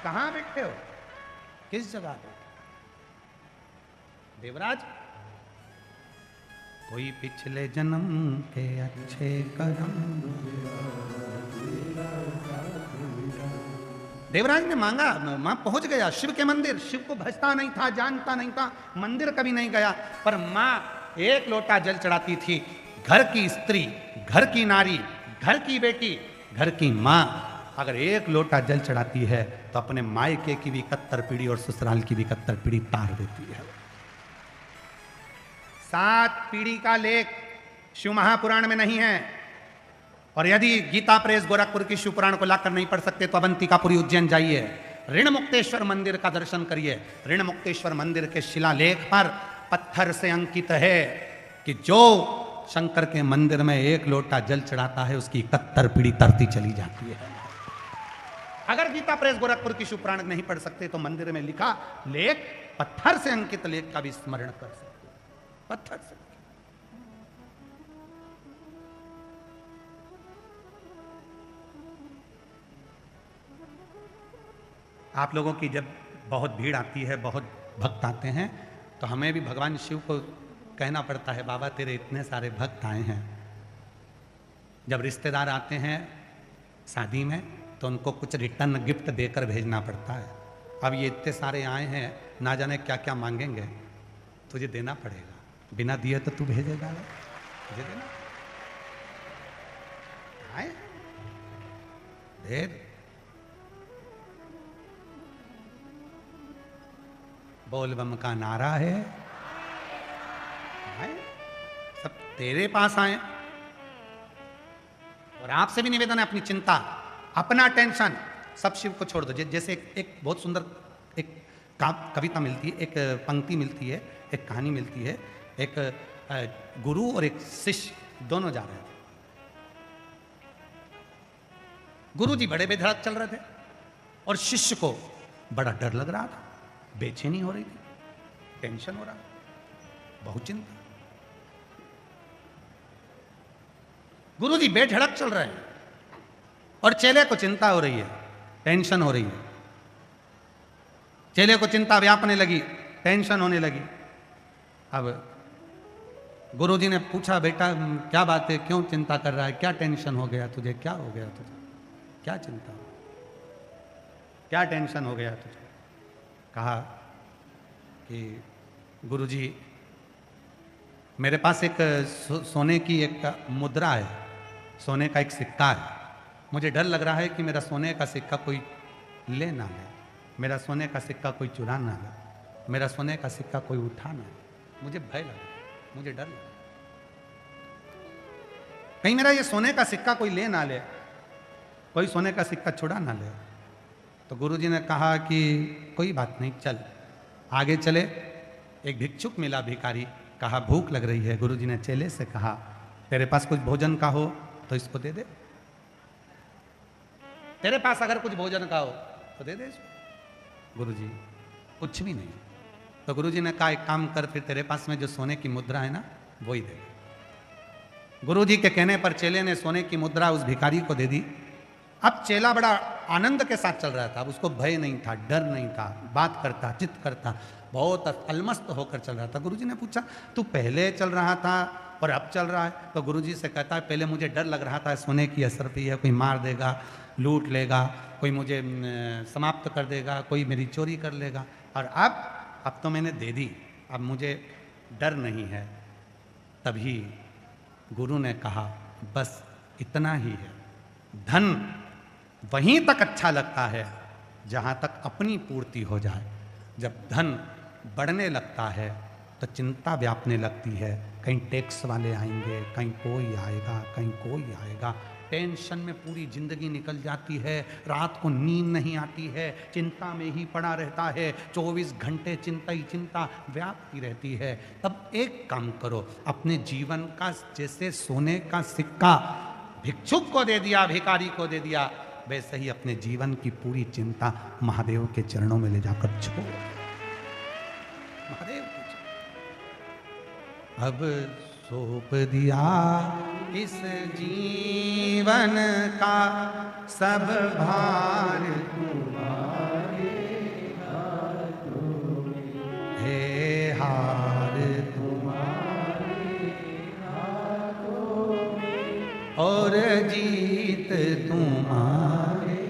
कहाँ बैठे हो? किस जगह पे? देवराज, कोई पिछले जन्म के अच्छे कर्म। देवराज ने मांगा, मां पहुंच गया शिव के मंदिर। शिव को भजता नहीं था, जानता नहीं था, मंदिर कभी नहीं गया, पर मां एक लोटा जल चढ़ाती थी। घर की स्त्री, घर की नारी, घर की बेटी, घर की मां अगर एक लोटा जल चढ़ाती है तो अपने मायके की भी 71 पीढ़ी और ससुराल की भी 71 पीढ़ी तार देती है। 7 पीढ़ी का लेख शिव महापुराण में नहीं है। और यदि गीता प्रेस गोरखपुर की शिव पुराण को लाकर नहीं पढ़ सकते तो अवंतिकापुरी उज्जैन जाइए, ऋण मुक्तेश्वर मंदिर का दर्शन करिए। ऋण मुक्तेश्वर मंदिर के शिलालेख पर पत्थर से अंकित है कि जो शंकर के मंदिर में एक लोटा जल चढ़ाता है उसकी 71 पीढ़ी तरती चली जाती है। अगर गीता प्रेस गोरखपुर की शिव पुराण नहीं पढ़ सकते तो मंदिर में लिखा लेख, पत्थर से अंकित लेख का भी स्मरण कर सकते। पत्थर से। आप लोगों की जब बहुत भीड़ आती है, बहुत भक्त आते हैं, तो हमें भी भगवान शिव को कहना पड़ता है, बाबा तेरे इतने सारे भक्त आए हैं। जब रिश्तेदार आते हैं शादी में तो उनको कुछ रिटर्न गिफ्ट देकर भेजना पड़ता है। अब ये इतने सारे आए हैं, ना जाने क्या क्या मांगेंगे, तुझे देना पड़ेगा। बिना दिए तो तू भेजेगा ना, तुझे देना। आए दे। बोल बम का नारा है, आए सब तेरे पास आए। और आपसे भी निवेदन है, अपनी चिंता, अपना टेंशन सब शिव को छोड़ दो। जैसे एक बहुत सुंदर एक कविता मिलती है, एक पंक्ति मिलती है, एक कहानी मिलती है। एक गुरु और एक शिष्य दोनों जा रहे थे। गुरु जी बड़े बेधड़क चल रहे थे और शिष्य को बड़ा डर लग रहा था, बेचैनी हो रही थी, टेंशन हो रहा, बहुत चिंता। गुरु जी बेधड़क चल रहे हैं और चेले को चिंता हो रही है, टेंशन हो रही है। चेले को चिंता व्यापने लगी, टेंशन होने लगी। अब गुरुजी ने पूछा, बेटा क्या बात है, क्यों चिंता कर रहा है, क्या टेंशन हो गया तुझे, क्या हो गया तुझे, क्या चिंता, क्या टेंशन हो गया तुझे? कहा कि गुरुजी मेरे पास एक सोने की एक मुद्रा है, सोने का एक सिक्का है। मुझे डर लग रहा है कि मेरा सोने का सिक्का कोई ले ना ले, मेरा सोने का सिक्का कोई चुरा ना ले, मेरा सोने का सिक्का कोई उठा ना ले। मुझे भय लगा, मुझे डर लगा, कहीं मेरा ये सोने का सिक्का कोई ले ना ले, कोई सोने का सिक्का छुड़ा ना ले। तो गुरुजी ने कहा कि कोई बात नहीं, चल आगे चले। एक भिक्षुक मिला, भिखारी, कहा भूख लग रही है। गुरुजी ने चेले से कहा, तेरे पास कुछ भोजन का हो तो इसको दे दे, तेरे पास अगर कुछ भोजन का हो तो दे दे इसको। गुरुजी कुछ भी नहीं। तो गुरुजी ने कहा एक काम कर, फिर तेरे पास में जो सोने की मुद्रा है ना वो ही दे। गुरुजी के कहने पर चेले ने सोने की मुद्रा उस भिखारी को दे दी अब चेला बड़ा आनंद के साथ चल रहा था, अब उसको भय नहीं था, डर नहीं था, बात करता, चित करता, बहुत अलमस्त होकर चल रहा था। गुरुजी ने पूछा तू पहले चल रहा था और अब चल रहा है? तो गुरुजी से कहता है पहले मुझे डर लग रहा था सोने की असर भी है, कोई मार देगा, लूट लेगा, कोई मुझे समाप्त कर देगा, कोई मेरी चोरी कर लेगा, और अब तो मैंने दे दी, अब मुझे डर नहीं है। तभी गुरु ने कहा बस इतना ही है, धन वहीं तक अच्छा लगता है जहाँ तक अपनी पूर्ति हो जाए। जब धन बढ़ने लगता है तो चिंता व्यापने लगती है, कहीं टैक्स वाले आएंगे, कहीं कोई आएगा, कहीं कोई आएगा, टेंशन में पूरी जिंदगी निकल जाती है, रात को नींद नहीं आती है, चिंता में ही पड़ा रहता है, 24 घंटे चिंता ही चिंता व्यापती रहती है। तब एक काम करो, अपने जीवन का जैसे सोने का सिक्का भिक्षुक को दे दिया, भिखारी को दे दिया, वैसे ही अपने जीवन की पूरी चिंता महादेव के चरणों में ले जाकर छोड़। महादेव अब सौंप दिया इस जीवन का सब भार तुम्हारे हाथों में, हे हार तुम्हारे हाथों में, और जीत तुम्हारे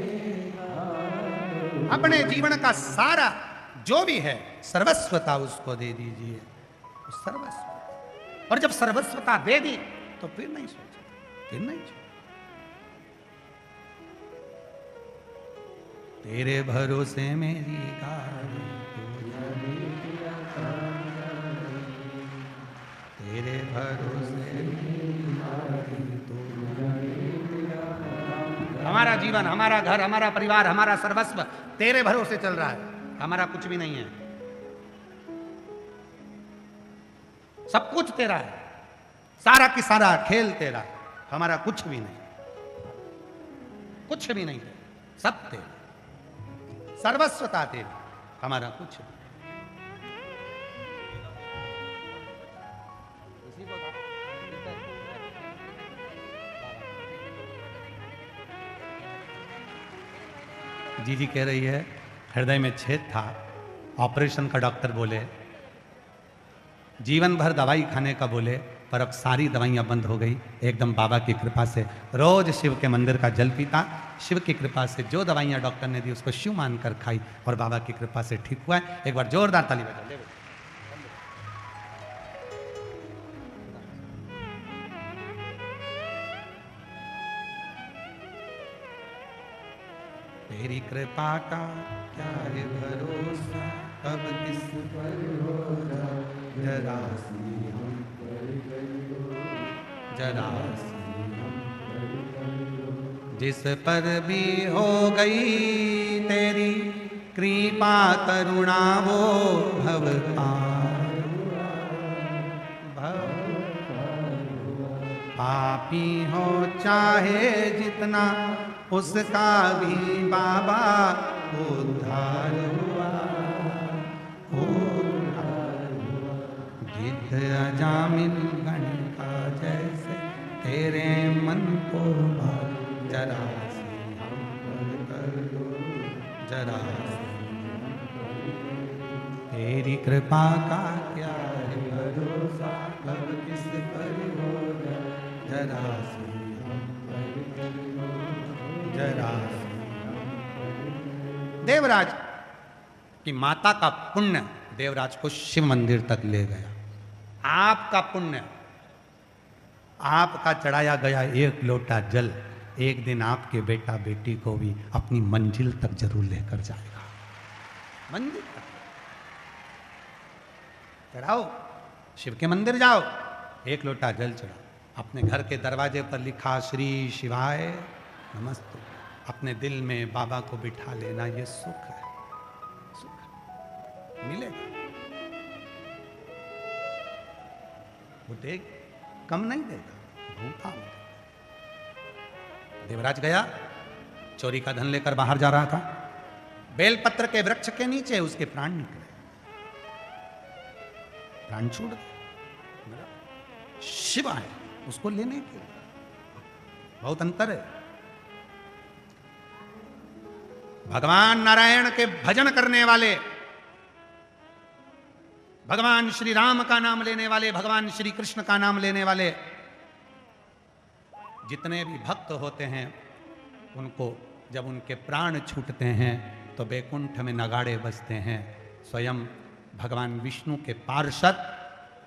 हाथों में। अपने जीवन का सारा जो भी है सर्वस्वता उसको दे दीजिए, सर्वस्व। और जब सर्वस्वता दे दी तो फिर नहीं सोचा, फिर नहीं सोचा। तेरे भरोसे मेरी गाड़ी, तेरे भरोसे मेरी गाड़ी, हमारा जीवन, हमारा घर, हमारा परिवार, हमारा सर्वस्व तेरे भरोसे चल रहा है, हमारा कुछ भी नहीं है, सब कुछ तेरा है, सारा की सारा खेल तेरा, हमारा कुछ भी नहीं, कुछ भी नहीं तेरा, सब तेरा, सर्वस्वता तेरी, हमारा कुछ नहीं। जी कह रही है हृदय में छेद था, ऑपरेशन का डॉक्टर बोले, जीवन भर दवाई खाने का बोले, पर अब सारी दवाइयाँ बंद हो गई, एकदम बाबा की कृपा से रोज शिव के मंदिर का जल पीता, शिव की कृपा से जो दवाइयाँ डॉक्टर ने दी उसको शिव मानकर खाई और बाबा की कृपा से ठीक हुआ है। एक बार जोरदार ताली बजाओ। तेरी कृपा का क्या है भरोसा, अब किस पर होगा, जरा सी हम पर करो, जरा सी हम पर करो। जिस पर भी हो गई तेरी कृपा करुणा वो भव पार हुआ, भव पार हुआ। पापी हो चाहे जितना उसका भी बाबा उद्धार हुआ, उद्धार हुआ। गिद्ध अजामिल गण का जैसे तेरे मन को भार, जरा सी हम पर कर दो, जरा सी हम पर कर दो। तेरी कृपा का क्या है भरोसा, कब किस पर होगा, जरा सी हम पर कर दो, जरा सी। देवराज की माता का पुण्य देवराज को शिव मंदिर तक ले गया। आपका पुण्य, आपका चढ़ाया गया एक लोटा जल एक दिन आपके बेटा बेटी को भी अपनी मंजिल तक जरूर लेकर जाएगा। मंदिर तक चढ़ाओ, शिव के मंदिर जाओ, एक लोटा जल चढ़ाओ, अपने घर के दरवाजे पर लिखा श्री शिवाय नमस्ते, अपने दिल में बाबा को बिठा लेना, ये सुख है, सुख मिलेगा। वो देख कम नहीं देगा, भूखा देगा। देवराज गया, चोरी का धन लेकर बाहर जा रहा था, बेलपत्र के वृक्ष के नीचे उसके प्राण निकले, प्राण छूट गए। शिव आए उसको लेने के लिए, बहुत अंतर है। भगवान नारायण के भजन करने वाले, भगवान श्री राम का नाम लेने वाले, भगवान श्री कृष्ण का नाम लेने वाले जितने भी भक्त होते हैं, उनको जब उनके प्राण छूटते हैं तो बैकुंठ में नगाड़े बजते हैं। स्वयं भगवान विष्णु के पार्षद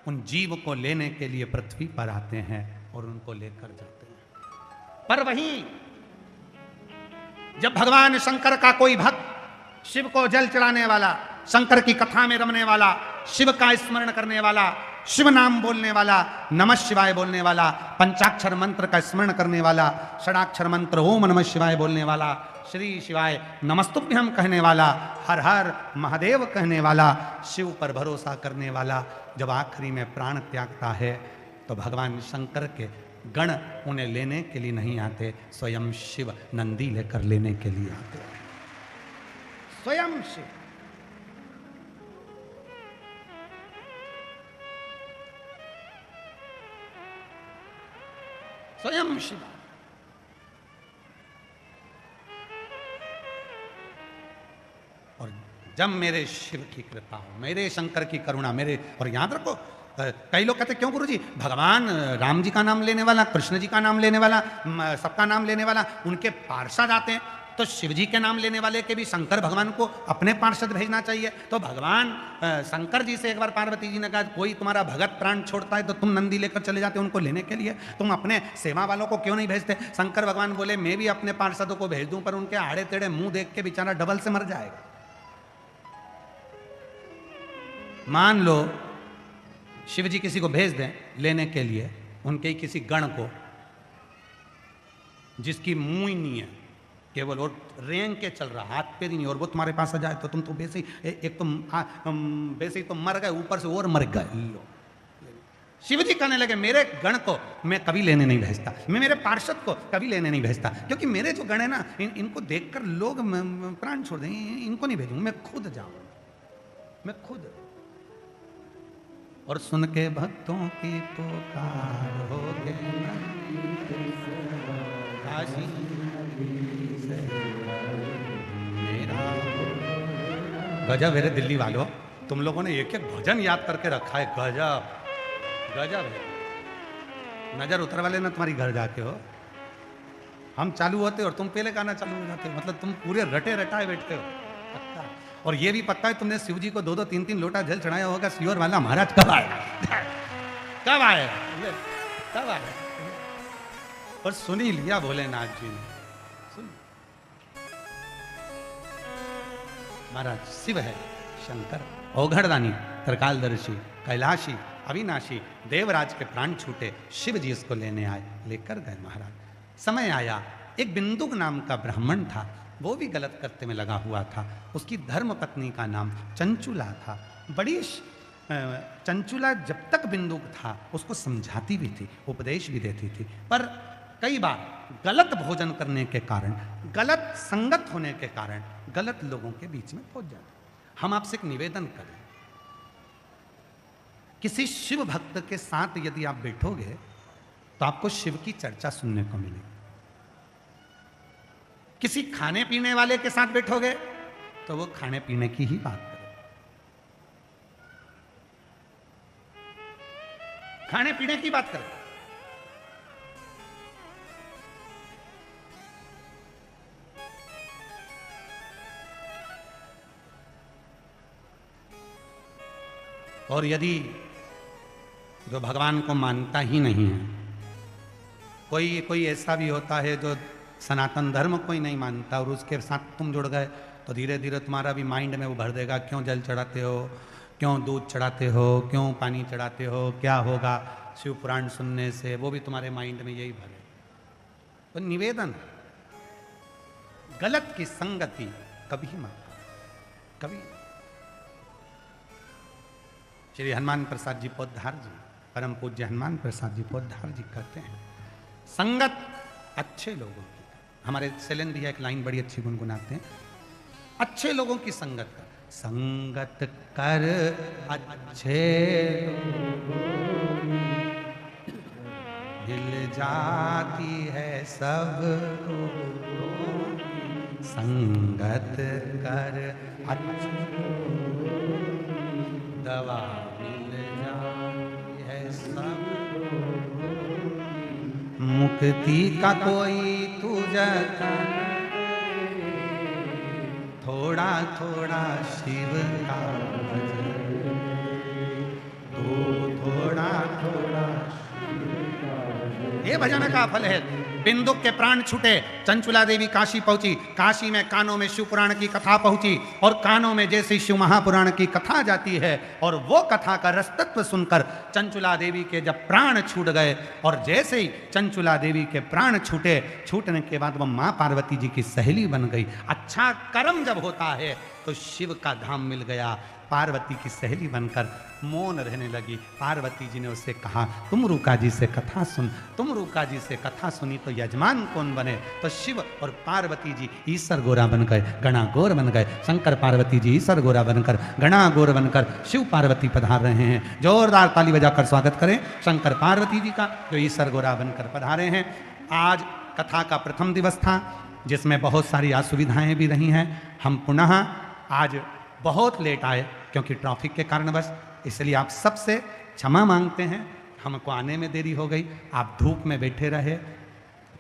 उन जीव को लेने के लिए पृथ्वी पर आते हैं और उनको लेकर जाते हैं। पर वहीं जब भगवान शंकर का कोई भक्त, शिव को जल चढ़ाने वाला, शंकर की कथा में रमने वाला, शिव का स्मरण करने वाला, शिव नाम बोलने वाला, नमः शिवाय बोलने वाला, पंचाक्षर मंत्र का स्मरण करने वाला, षडाक्षर मंत्र ओम नमः शिवाय बोलने वाला, श्री शिवाय नमस्तुभ्यम कहने वाला, हर हर महादेव कहने वाला, शिव पर भरोसा करने वाला, जब आखिरी में प्राण त्यागता है तो भगवान शंकर के गण उन्हें लेने के लिए नहीं आते, स्वयं शिव नंदी लेकर लेने के लिए आते हैं। स्वयं शिव। स्वयं शिव। और जब मेरे शिव की कृपा हो, मेरे शंकर की करुणा, मेरे, और याद रखो कई लोग कहते क्यों गुरुजी, भगवान राम जी का नाम लेने वाला, कृष्ण जी का नाम लेने वाला, सबका नाम लेने वाला, उनके पार्षद आते हैं, तो शिव जी के नाम लेने वाले के भी शंकर भगवान को अपने पार्षद भेजना चाहिए। तो भगवान शंकर जी से एक बार पार्वती जी ने कहा, कोई तुम्हारा भगत प्राण छोड़ता है तो तुम नंदी लेकर चले जाते उनको लेने के लिए, तुम अपने सेवा वालों को क्यों नहीं भेजते? शंकर भगवान बोले, मैं भी अपने पार्षदों को भेज दूं, पर उनके आड़े टेढ़े मुंह देख के बेचारा डबल से मर जाएगा। मान लो शिव जी किसी को भेज दें लेने के लिए, उनके ही किसी गण को, जिसकी मुंह ही नहीं है, केवल और रेंग के चल रहा, हाथ पैर ही नहीं, और वो तुम्हारे पास आ जाए तो तुम तो वैसे ही एक तो वैसे ही तो मर गए, ऊपर से और मर गए। लो, शिव जी कहने लगे, मेरे गण को मैं कभी लेने नहीं भेजता, मैं मेरे पार्षद को कभी लेने नहीं भेजता, क्योंकि मेरे जो गण है ना, इनको देखकर लोग प्राण छोड़ दें, इनको नहीं भेजूंगा, मैं खुद जाऊंगा, मैं खुद। और सुन के भक्तों की पुकार हो गए काशी से मेरा। गजब है रे दिल्ली वालों, तुम लोगों ने एक एक भजन याद करके रखा है, गजब गजब है। नजर उतर वाले ना तुम्हारी घर जाके हो, हम चालू होते और तुम पहले गाना चालू हो जाते, मतलब तुम पूरे रटे रटाए बैठते हो। पक्का। और ये भी पक्का है तुमने शिव जी को 2-2 3-3 लोटा जल चढ़ाया होगा, सियोर वाला महाराज कब आएगा, कब आएगा, कब आएगा। और सुन ही लिया भोलेनाथ जी ने, सुन। महाराज शिव है, शंकर औघड़दानी, त्रिकालदर्शी, कैलाशी, अविनाशी, देवराज के प्राण छूटे, शिव जी इसको लेने आए, लेकर गए महाराज। समय आया, एक बिंदुक नाम का ब्राह्मण था, वो भी गलत करते में लगा हुआ था। उसकी धर्म पत्नी का नाम चंचुला था। बड़ी चंचुला जब तक बिंदुक था उसको समझाती भी थी, उपदेश भी देती थी, पर कई बार गलत भोजन करने के कारण, गलत संगत होने के कारण गलत लोगों के बीच में पहुंच जाती। हम आपसे एक निवेदन करें, किसी शिव भक्त के साथ यदि आप बैठोगे तो आपको शिव की चर्चा सुनने को मिलेगी। किसी खाने पीने वाले के साथ बैठोगे तो वो खाने पीने की ही बात करेगा, खाने पीने की बात करेगा। और यदि जो भगवान को मानता ही नहीं है, कोई ऐसा भी होता है जो सनातन धर्म को ही नहीं मानता, और उसके साथ तुम जुड़ गए तो धीरे धीरे तुम्हारा भी माइंड में वो भर देगा, क्यों जल चढ़ाते हो, क्यों दूध चढ़ाते हो, क्यों पानी चढ़ाते हो, क्या होगा शिव पुराण सुनने से, वो भी तुम्हारे माइंड में यही भरे। तो निवेदन, गलत की संगति कभी मत, कभी। श्री हनुमान प्रसाद जी पोद्दार जी, परम पूज्य हनुमान प्रसाद जी पोद्दार जी कहते हैं, संगत अच्छे लोगों की। हमारे सेलेन भैया एक लाइन बड़ी अच्छी गुनगुनाते हैं, अच्छे लोगों की संगत कर, संगत कर अच्छे मिल जाती है सब, संगत कर अच्छी दवा मिल जाए है सब, मुक्ति का कोई तुझे थोड़ा थोड़ा शिव का भजन, तो थोड़ा थोड़ा ये भजन का फल है। बिंदुक के प्राण छूटे, चंचुला देवी काशी पहुंची, काशी में कानों में शिव पुराण की कथा पहुंची, और कानों में जैसे शिव महापुराण की कथा जाती है और वो कथा का रसतत्व सुनकर चंचुला देवी के जब प्राण छूट गए, और जैसे ही चंचुला देवी के प्राण छूटे, छूटने के बाद वो माँ पार्वती जी की सहेली बन गई। अच्छा कर्म जब होता है तो शिव का धाम मिल गया। पार्वती की सहेली बनकर मौन रहने लगी। पार्वती जी ने उससे कहा, तुम रूका जी से कथा सुन, तुम रूका जी से कथा सुनी तो यजमान कौन बने? तो शिव और पार्वती जी ईसर गोरा बन गए, गणा गोर बन गए। शंकर पार्वती जी ईसर गोरा बनकर, गणा गोर बनकर शिव पार्वती पधार रहे हैं। जोरदार ताली बजाकर स्वागत करें शंकर पार्वती जी का, जो ईसर गोरा बनकर पधारे हैं। आज कथा का प्रथम दिवस था, जिसमें बहुत सारी असुविधाएं भी रही हैं। हम पुनः आज बहुत लेट आए क्योंकि ट्रैफिक के कारणवश, इसलिए आप सबसे क्षमा मांगते हैं। हमको आने में देरी हो गई, आप धूप में बैठे रहे,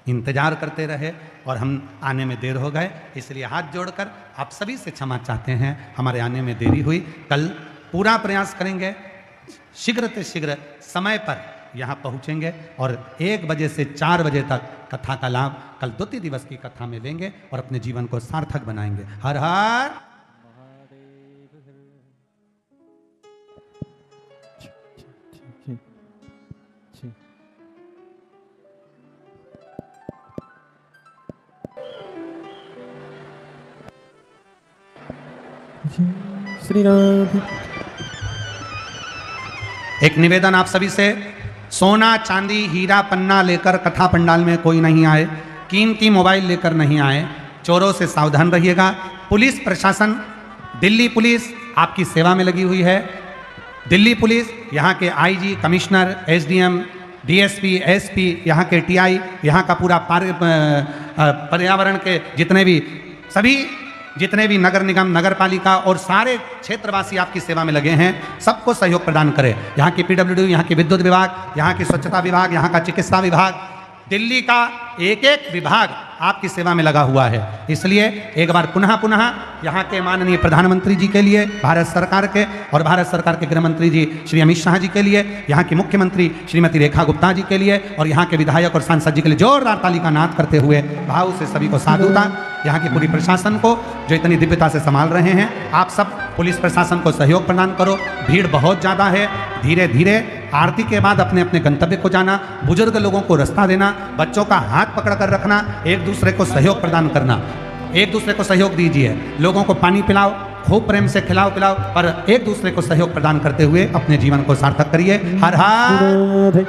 इंतजार करते रहे और हम आने में देर हो गए, इसलिए हाथ जोड़कर आप सभी से क्षमा चाहते हैं, हमारे आने में देरी हुई। कल पूरा प्रयास करेंगे, शीघ्र से शीघ्र समय पर यहाँ पहुँचेंगे और 1 बजे से 4 बजे तक कथा का लाभ कल द्वितीय दिवस की कथा में लेंगे और अपने जीवन को सार्थक बनाएंगे। हर हर श्री राम। एक निवेदन आप सभी से, सोना चांदी हीरा पन्ना लेकर कथा पंडाल में कोई नहीं आए, कीमती मोबाइल लेकर नहीं आए, चोरों से सावधान रहिएगा। पुलिस प्रशासन, दिल्ली पुलिस आपकी सेवा में लगी हुई है। दिल्ली पुलिस, यहाँ के IG, commissioner, SDM, DSP, SP, यहाँ के टीआई, यहाँ का पूरा पर्यावरण के जितने भी नगर निगम, नगर पालिका और सारे क्षेत्रवासी आपकी सेवा में लगे हैं। सबको सहयोग प्रदान करें। यहाँ की पीडब्ल्यूडी, यहाँ की विद्युत विभाग, यहाँ की स्वच्छता विभाग, यहाँ का चिकित्सा विभाग, दिल्ली का एक एक विभाग आपकी सेवा में लगा हुआ है। इसलिए एक बार पुनः यहाँ के माननीय प्रधानमंत्री जी के लिए, भारत सरकार के, और भारत सरकार के गृह मंत्री जी श्री अमित शाह जी के लिए, यहाँ की मुख्यमंत्री श्रीमती रेखा गुप्ता जी के लिए और यहाँ के विधायक और सांसद जी के लिए जोरदार ताली का नाद करते हुए भाव से सभी को साधुता। यहाँ की पूरी प्रशासन को जो इतनी दिव्यता से संभाल रहे हैं, आप सब पुलिस प्रशासन को सहयोग प्रदान करो। भीड़ बहुत ज़्यादा है, धीरे धीरे आरती के बाद अपने अपने गंतव्य को जाना, बुजुर्ग लोगों को रास्ता देना, बच्चों का हाथ पकड़ कर रखना, एक दूसरे को सहयोग प्रदान करना, एक दूसरे को सहयोग दीजिए। लोगों को पानी पिलाओ, खूब प्रेम से खिलाओ पिलाओ, पर एक दूसरे को सहयोग प्रदान करते हुए अपने जीवन को सार्थक करिए। हर हर